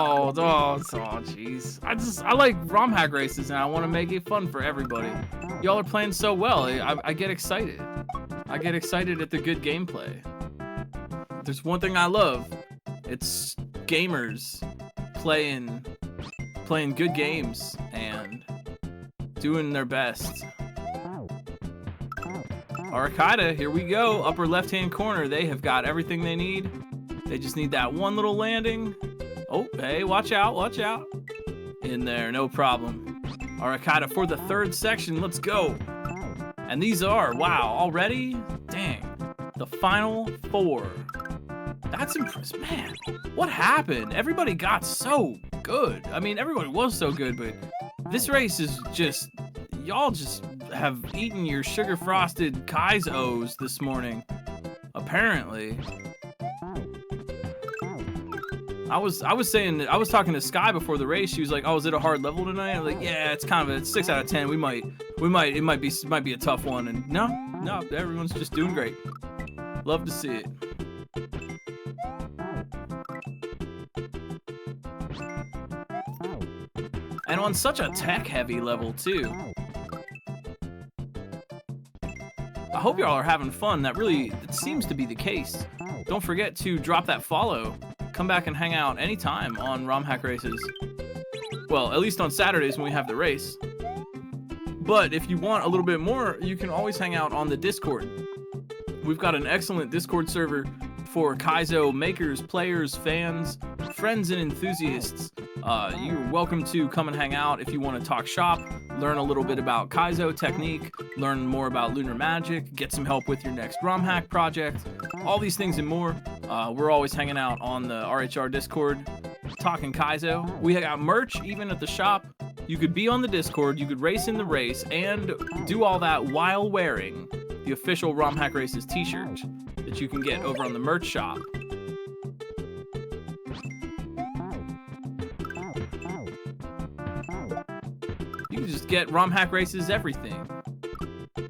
Oh, jeez. I like ROM hack races and I want to make it fun for everybody. Y'all are playing so well. I get excited. I get excited at the good gameplay. There's one thing I love. It's gamers playing good games and doing their best. Arakaida, here we go. Upper left-hand corner. They have got everything they need. They just need that one little landing. Oh, hey, watch out. In there, no problem. Arakaida for the 3rd section, let's go. And these are, wow, already? Dang, the final 4. That's impressive, man. What happened? Everybody got so good. I mean, everybody was so good, but this race is just, y'all just have eaten your sugar-frosted Kaizos this morning, apparently. I was talking to Sky before the race. She was like, "Oh, is it a hard level tonight?" I'm like, "Yeah, it's kind of a 6 out of 10. It might be a tough one." And no, everyone's just doing great. Love to see it. And on such a tech-heavy level too. I hope y'all are having fun. It seems to be the case. Don't forget to drop that follow. Come back and hang out anytime on ROM hack races. Well, at least on Saturdays when we have the race. But if you want a little bit more, you can always hang out on the Discord. We've got an excellent Discord server for Kaizo makers, players, fans, friends, and enthusiasts. You're welcome to come and hang out if you want to talk shop, learn a little bit about Kaizo technique, learn more about lunar magic, get some help with your next ROM hack project, all these things and more. We're always hanging out on the RHR Discord, talking Kaizo. We got merch even at the shop. You could be on the Discord, you could race in the race, and do all that while wearing the official ROM hack races t-shirt that you can get over on the merch shop. You can just get ROM hack races everything.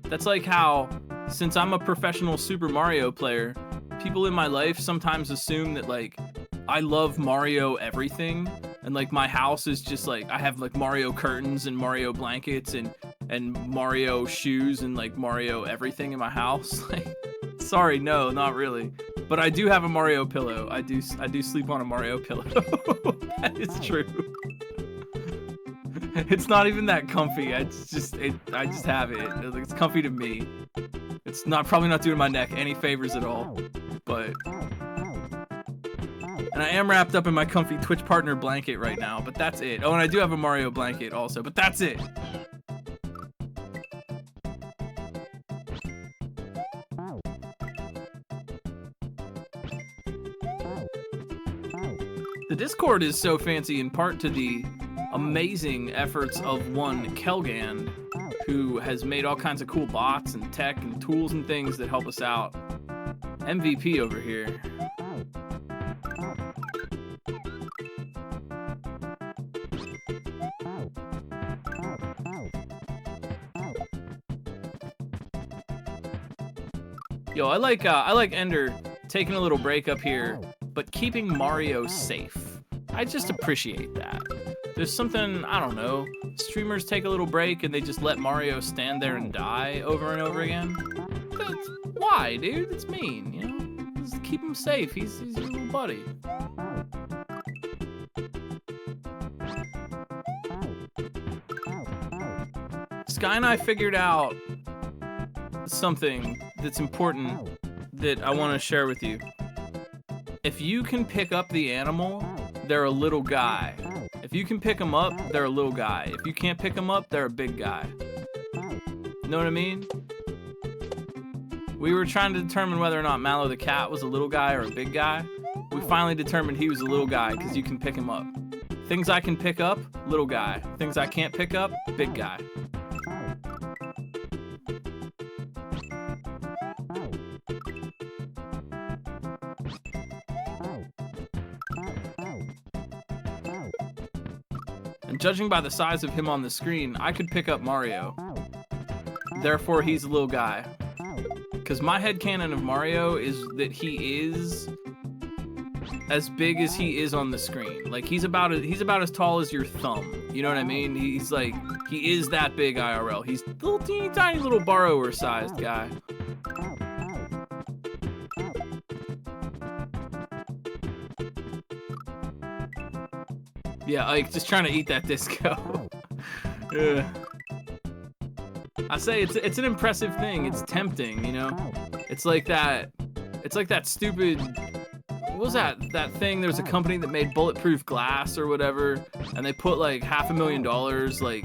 That's like how, since I'm a professional Super Mario player, people in my life sometimes assume that, like, I love Mario everything, and like my house is just like I have like Mario curtains and Mario blankets and Mario shoes and like Mario everything in my house. Like, sorry, no, not really. But I do have a Mario pillow. I do sleep on a Mario pillow. That is true. It's not even that comfy. I just have it. It's comfy to me. It's probably not doing my neck any favors at all. But and I am wrapped up in my comfy Twitch partner blanket right now, but that's it. Oh, and I do have a Mario blanket also, but that's it. The Discord is so fancy in part to the amazing efforts of one Kelgand, who has made all kinds of cool bots and tech and tools and things that help us out. MVP over here. Yo, I like Ender taking a little break up here, but keeping Mario safe. I just appreciate that. There's something, I don't know, streamers take a little break and they just let Mario stand there and die over and over again. Why, dude? It's mean, you know? Just keep him safe. He's your little buddy. Sky and I figured out something that's important that I want to share with you. If you can pick up the animal, they're a little guy. If you can pick them up, they're a little guy. If you can't pick them up, they're a big guy. Know what I mean? We were trying to determine whether or not Mallow the cat was a little guy or a big guy. We finally determined he was a little guy because you can pick him up. Things I can pick up, little guy. Things I can't pick up, big guy. And judging by the size of him on the screen, I could pick up Mario. Therefore, he's a little guy. Because my headcanon of Mario is that he is as big as he is on the screen. Like, he's about as tall as your thumb. You know what I mean? He is that big IRL. He's a little teeny tiny little borrower-sized guy. Yeah, Ike, just trying to eat that disco. Yeah. I say it's an impressive thing. It's tempting, you know. It's like that stupid. What was that thing? There was a company that made bulletproof glass or whatever, and they put like $500,000 like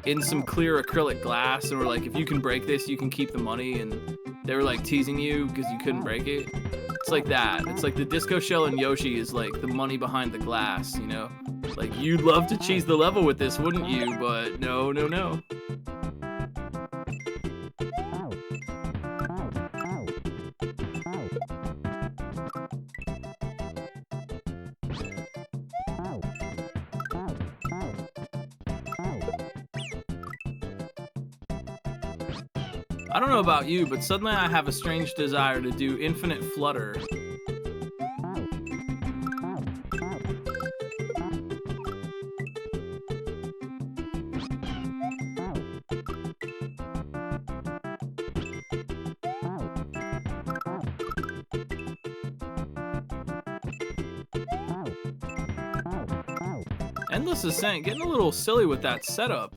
in some clear acrylic glass, and were like, if you can break this, you can keep the money. And they were like teasing you because you couldn't break it. It's like that. It's like the disco shell and Yoshi is like the money behind the glass, you know. Like, you'd love to cheese the level with this, wouldn't you? But no, no, no. I don't know about you, but suddenly I have a strange desire to do infinite flutter. Endless Ascent, getting a little silly with that setup.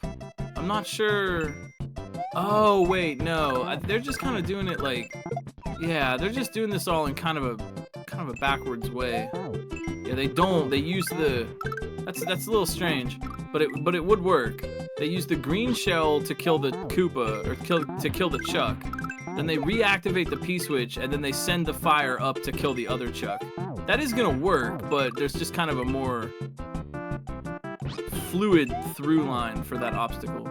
I'm not sure. Oh, wait, no. They're just kind of doing it like, yeah, they're just doing this all in kind of a backwards way. Yeah, they use the, that's a little strange, but it would work. They use the green shell to kill the Koopa, or to kill the Chuck. Then they reactivate the P-switch, and then they send the fire up to kill the other Chuck. That is gonna work, but there's just kind of a more fluid through line for that obstacle.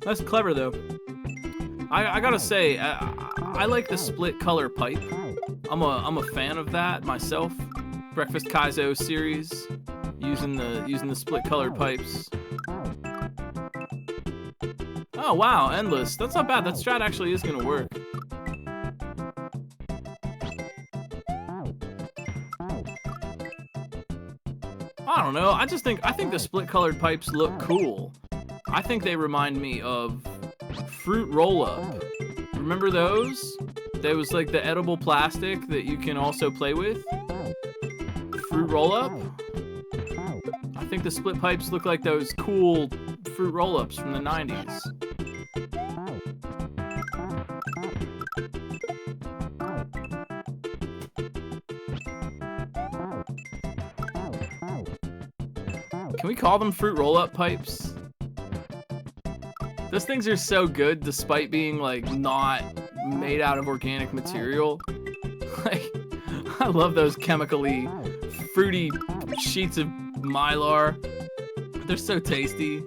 That's clever though. I gotta say, I like the split color pipe. I'm a fan of that myself. Breakfast Kaizo series. using the split colored pipes. Oh wow, endless. That's not bad. That strat actually is gonna work. I don't know. I think the split colored pipes look cool. I think they remind me of fruit roll-up. Remember those? There was like the edible plastic that you can also play with. Fruit roll-up. I think the split pipes look like those cool fruit roll-ups from the 90s. Can we call them fruit roll-up pipes? Those things are so good despite being like not made out of organic material. Like, I love those chemically fruity sheets of Mylar. They're so tasty.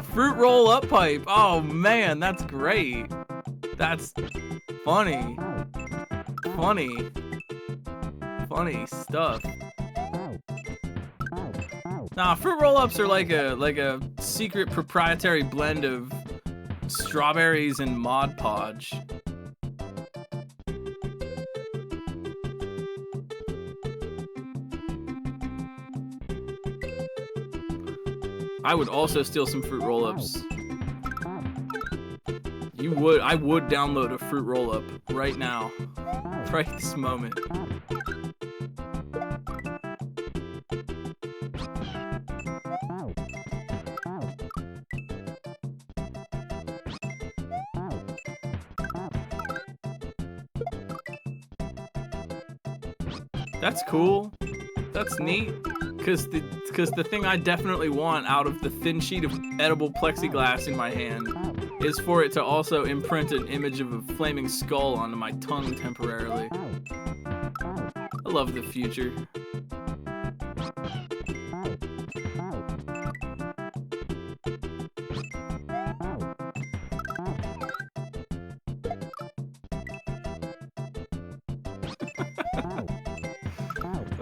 Fruit roll-up pipe. Oh man, that's great. That's funny. Funny stuff. Nah, fruit roll-ups are like a secret proprietary blend of strawberries and Mod Podge. I would also steal some fruit roll-ups. I would download a fruit roll-up right now. Right this moment. That's cool. That's neat. Because the thing I definitely want out of the thin sheet of edible plexiglass in my hand is for it to also imprint an image of a flaming skull onto my tongue temporarily. I love the future.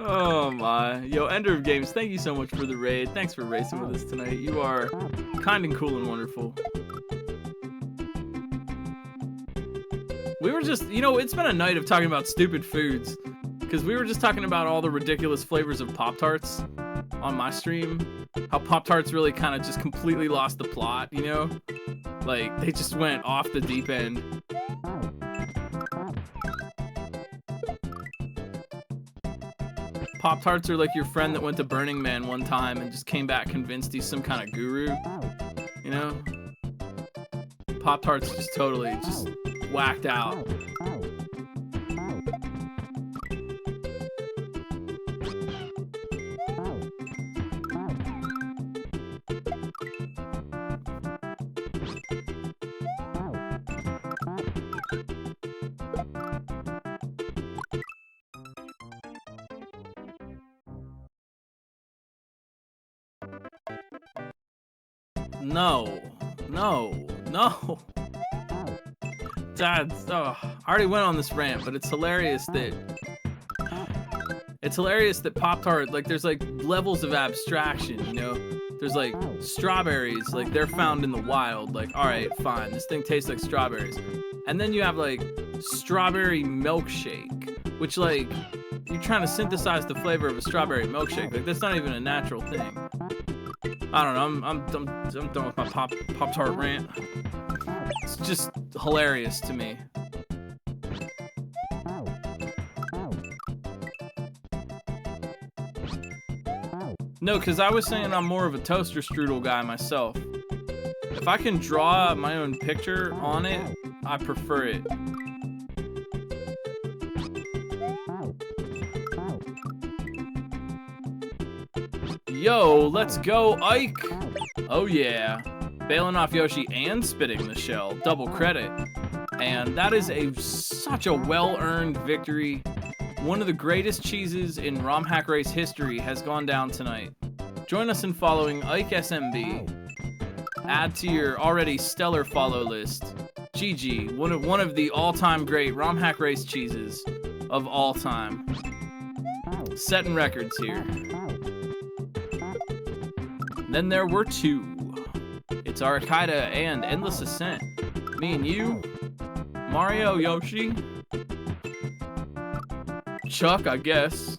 Oh my. Yo, Ender of Games, thank you so much for the raid. Thanks for racing with us tonight. You are kind and cool and wonderful. We were just, you know, it's been a night of talking about stupid foods. Because we were just talking about all the ridiculous flavors of Pop-Tarts on my stream. How Pop-Tarts really kind of just completely lost the plot, you know? Like, they just went off the deep end. Pop-Tarts are like your friend that went to Burning Man one time and just came back convinced he's some kind of guru, you know? Pop-Tarts just totally just whacked out. No. Dad, I already went on this rant, but it's hilarious that Pop-Tart, like, there's like levels of abstraction, you know? There's like strawberries, like they're found in the wild, like, all right, fine, this thing tastes like strawberries. And then you have like strawberry milkshake, which, like, you're trying to synthesize the flavor of a strawberry milkshake. Like, that's not even a natural thing. I don't know, I'm done with my Pop-Tart rant. It's just hilarious to me. No, because I was saying I'm more of a toaster strudel guy myself. If I can draw my own picture on it, I prefer it. Yo, let's go, Ike! Oh yeah. Bailing off Yoshi and spitting the shell. Double credit. And that is such a well-earned victory. One of the greatest cheeses in ROM Hack Race history has gone down tonight. Join us in following Ike SMB. Add to your already stellar follow list. GG, one of the all-time great ROM Hack Race cheeses of all time. Setting records here. Then there were 2. It's Arakaida and Endless Ascent. Me and you, Mario, Yoshi, Chuck, I guess.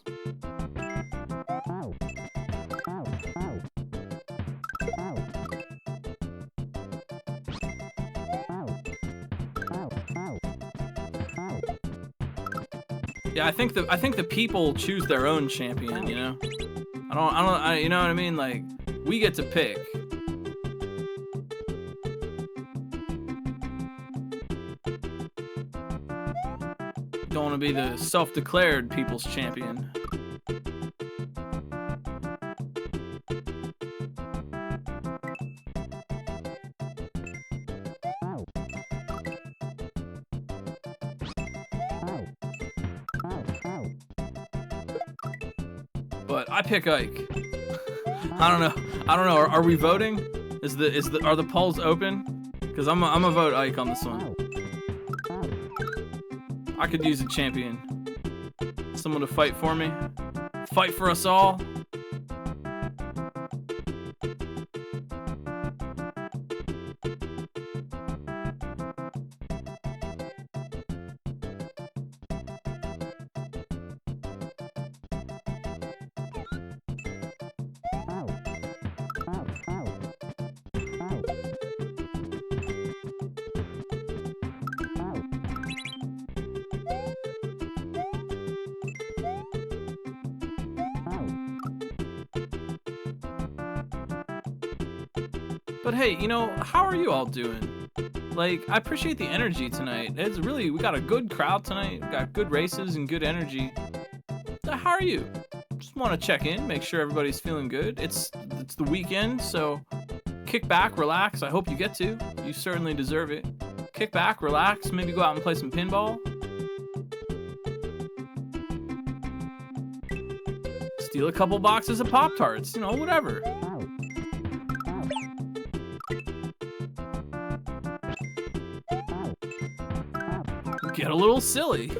Yeah, I think the people choose their own champion, you know? You know what I mean? Like, we get to pick. Don't want to be the self-declared people's champion. But I pick Ike. I don't know. Are we voting? Are the polls open? Because I'm a vote Ike on this one. I could use a champion. Someone to fight for me. Fight for us all. But hey, you know, how are you all doing? Like, I appreciate the energy tonight. We got a good crowd tonight. We got good races and good energy. How are you? Just want to check in, make sure everybody's feeling good. It's the weekend, so kick back, relax. I hope you get to. You certainly deserve it. Kick back, relax, maybe go out and play some pinball. Steal a couple boxes of Pop-Tarts, you know, whatever. Get a little silly.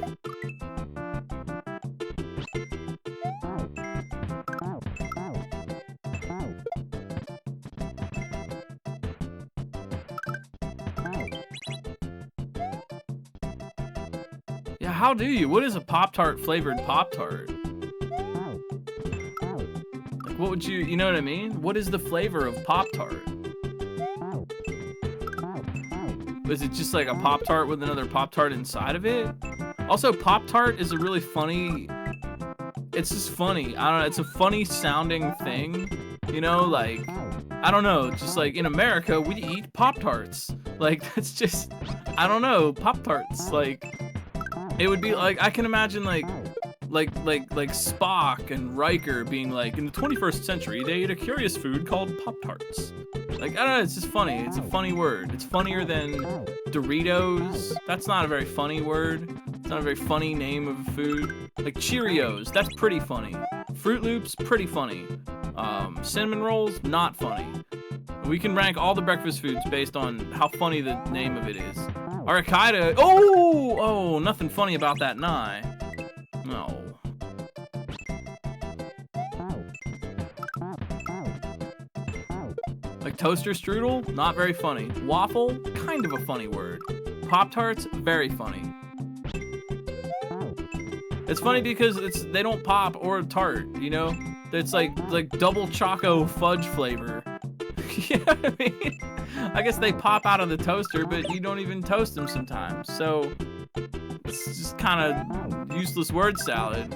Yeah, how do you? What is a Pop-Tart flavored Pop-Tart? Like, what would you know what I mean? What is the flavor of Pop-Tart? Is it just like a Pop-Tart with another Pop-Tart inside of it? Also, Pop-Tart is a really funny... It's just funny. I don't know. It's a funny sounding thing. You know, like... I don't know. Just like in America, we eat Pop-Tarts. Like, that's just... I don't know. Pop-Tarts. Like... It would be like... I can imagine like Spock and Riker being like, in the 21st century, they ate a curious food called Pop-Tarts. Like, I don't know, it's just funny. It's a funny word. It's funnier than Doritos. That's not a very funny word. It's not a very funny name of a food. Like Cheerios, that's pretty funny. Fruit Loops, pretty funny. Cinnamon rolls, not funny. We can rank all the breakfast foods based on how funny the name of it is. Arakaida, oh, nothing funny about that, nah. No. Like toaster strudel, not very funny. Waffle, kind of a funny word. Pop-Tarts, very funny. It's funny because they don't pop or tart, you know? It's like double choco fudge flavor. You know what I mean? I guess they pop out of the toaster, but you don't even toast them sometimes. So it's just kind of useless word salad.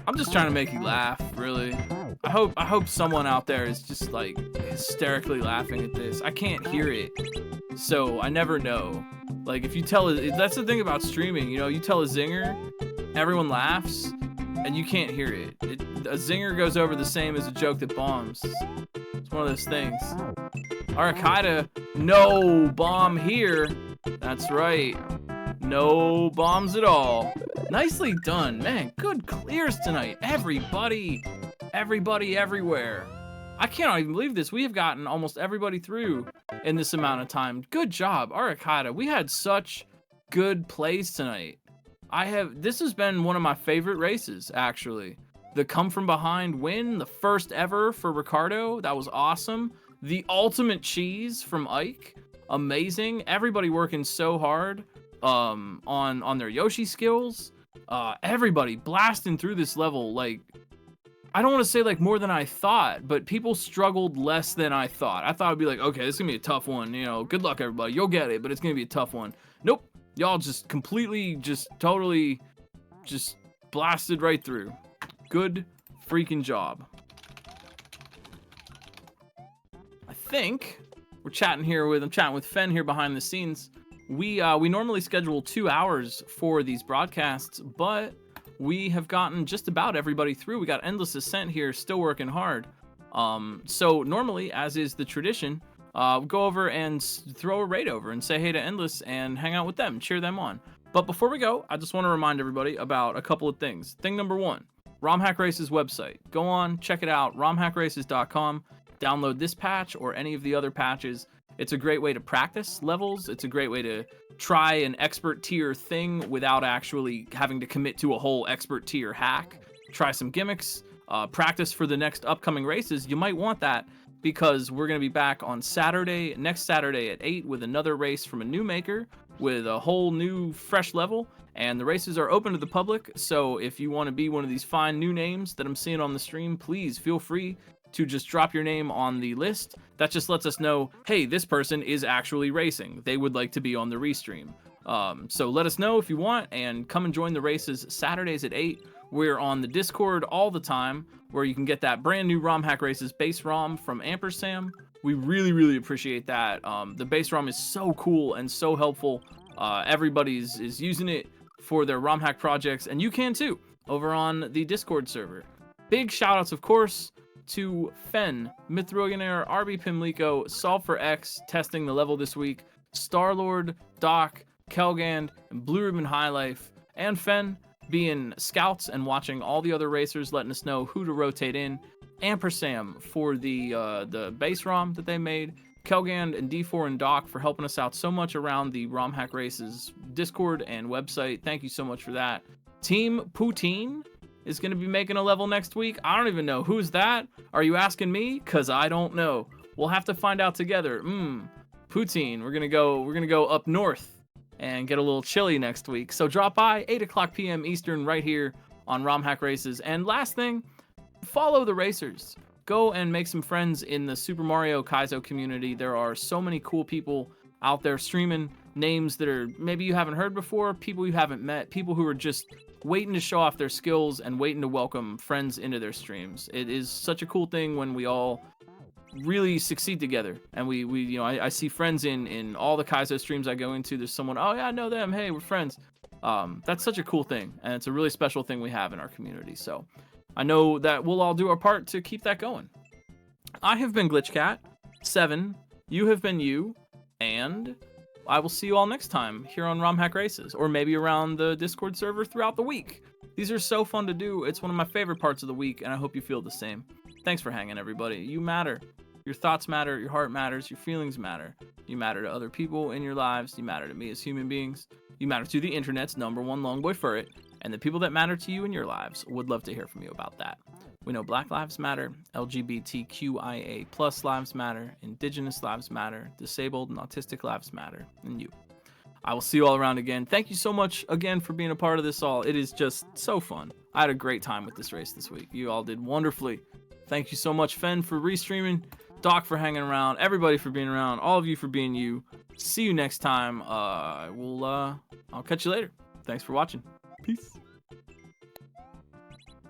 I'm just trying to make you laugh, really. I hope someone out there is just like hysterically laughing at this. I can't hear it, so I never know. Like if you tell that's the thing about streaming, you know, you tell a zinger, everyone laughs, and you can't hear it. A zinger goes over the same as a joke that bombs. It's one of those things. Arakaida, no bomb here. That's right. No bombs at all. Nicely done, man. Good clears tonight. Everybody everywhere. I cannot even believe this. We have gotten almost everybody through in this amount of time. Good job, Arakata. We had such good plays tonight. This has been one of my favorite races, actually. The come from behind win, the first ever for Ricardo. That was awesome. The ultimate cheese from Ike. Amazing. Everybody working so hard on their Yoshi skills. Everybody blasting through this level. Like, I don't want to say like more than I thought, but people struggled less than I thought. I thought it'd be like, okay, this is gonna be a tough one. You know, good luck everybody. You'll get it, but it's gonna be a tough one. Nope. Y'all just completely, totally blasted right through. Good freaking job. I think I'm chatting with Fen here behind the scenes. We normally schedule 2 hours for these broadcasts, but we have gotten just about everybody through. We got Endless Ascent here, still working hard. So normally, as is the tradition, go over and throw a raid over and say hey to Endless and hang out with them, cheer them on. But before we go, I just want to remind everybody about a couple of things. Thing number one, RomHack Races website. Go on, check it out, romhackraces.com. Download this patch or any of the other patches. It's a great way to practice levels. It's a great way to try an expert tier thing without actually having to commit to a whole expert tier hack. Try some gimmicks, practice for the next upcoming races. You might want that because we're going to be back on next Saturday at 8 with another race from a new maker with a whole new fresh level. And the races are open to the public. So if you want to be one of these fine new names that I'm seeing on the stream, please feel free to just drop your name on the list. That just lets us know, hey, this person is actually racing. They would like to be on the restream. So let us know if you want and come and join the races Saturdays at 8. We're on the Discord all the time where you can get that brand new RomHack Races base ROM from Ampersam. We really, really appreciate that. The base ROM is so cool and so helpful. Everybody's is using it for their RomHack projects, and you can too over on the Discord server. Big shout outs, of course, to Fen, Mythrillionaire, RB Pimlico, Solve for X testing the level this week, Starlord, Doc, Kelgand, and BlueRibbonHighLife, and Fen being scouts and watching all the other racers, letting us know who to rotate in. Ampersam for the base ROM that they made. Kelgand and D4 and Doc for helping us out so much around the RomHack Races Discord and website. Thank you so much for that. Team Poutine is going to be making a level next week. I don't even know. Who's that? Are you asking me? Because I don't know. We'll have to find out together. Poutine. We're gonna go up north and get a little chilly next week. So drop by 8 o'clock p.m. Eastern right here on RomHack Races. And last thing, follow the racers. Go and make some friends in the Super Mario Kaizo community. There are so many cool people out there streaming, names that are maybe you haven't heard before, people you haven't met, people who are just waiting to show off their skills and waiting to welcome friends into their streams. It is such a cool thing when we all really succeed together. And we you know, I see friends in all the Kaizo streams I go into. There's someone, oh yeah, I know them. Hey, we're friends. That's such a cool thing. And it's a really special thing we have in our community. So I know that we'll all do our part to keep that going. I have been GlitchCat7. You have been you. And I will see you all next time here on RomHack Races, or maybe around the Discord server throughout the week. These are so fun to do. It's one of my favorite parts of the week, and I hope you feel the same. Thanks for hanging, everybody. You matter. Your thoughts matter. Your heart matters. Your feelings matter. You matter to other people in your lives. You matter to me as human beings. You matter to the internet's #1 Longboy Furret, and the people that matter to you in your lives would love to hear from you about that. We know Black Lives Matter, LGBTQIA+ lives matter, Indigenous lives matter, disabled and autistic lives matter, and you. I will see you all around again. Thank you so much again for being a part of this all. It is just so fun. I had a great time with this race this week. You all did wonderfully. Thank you so much, Fen, for restreaming, Doc for hanging around, everybody for being around, all of you for being you. See you next time. I'll catch you later. Thanks for watching. Peace.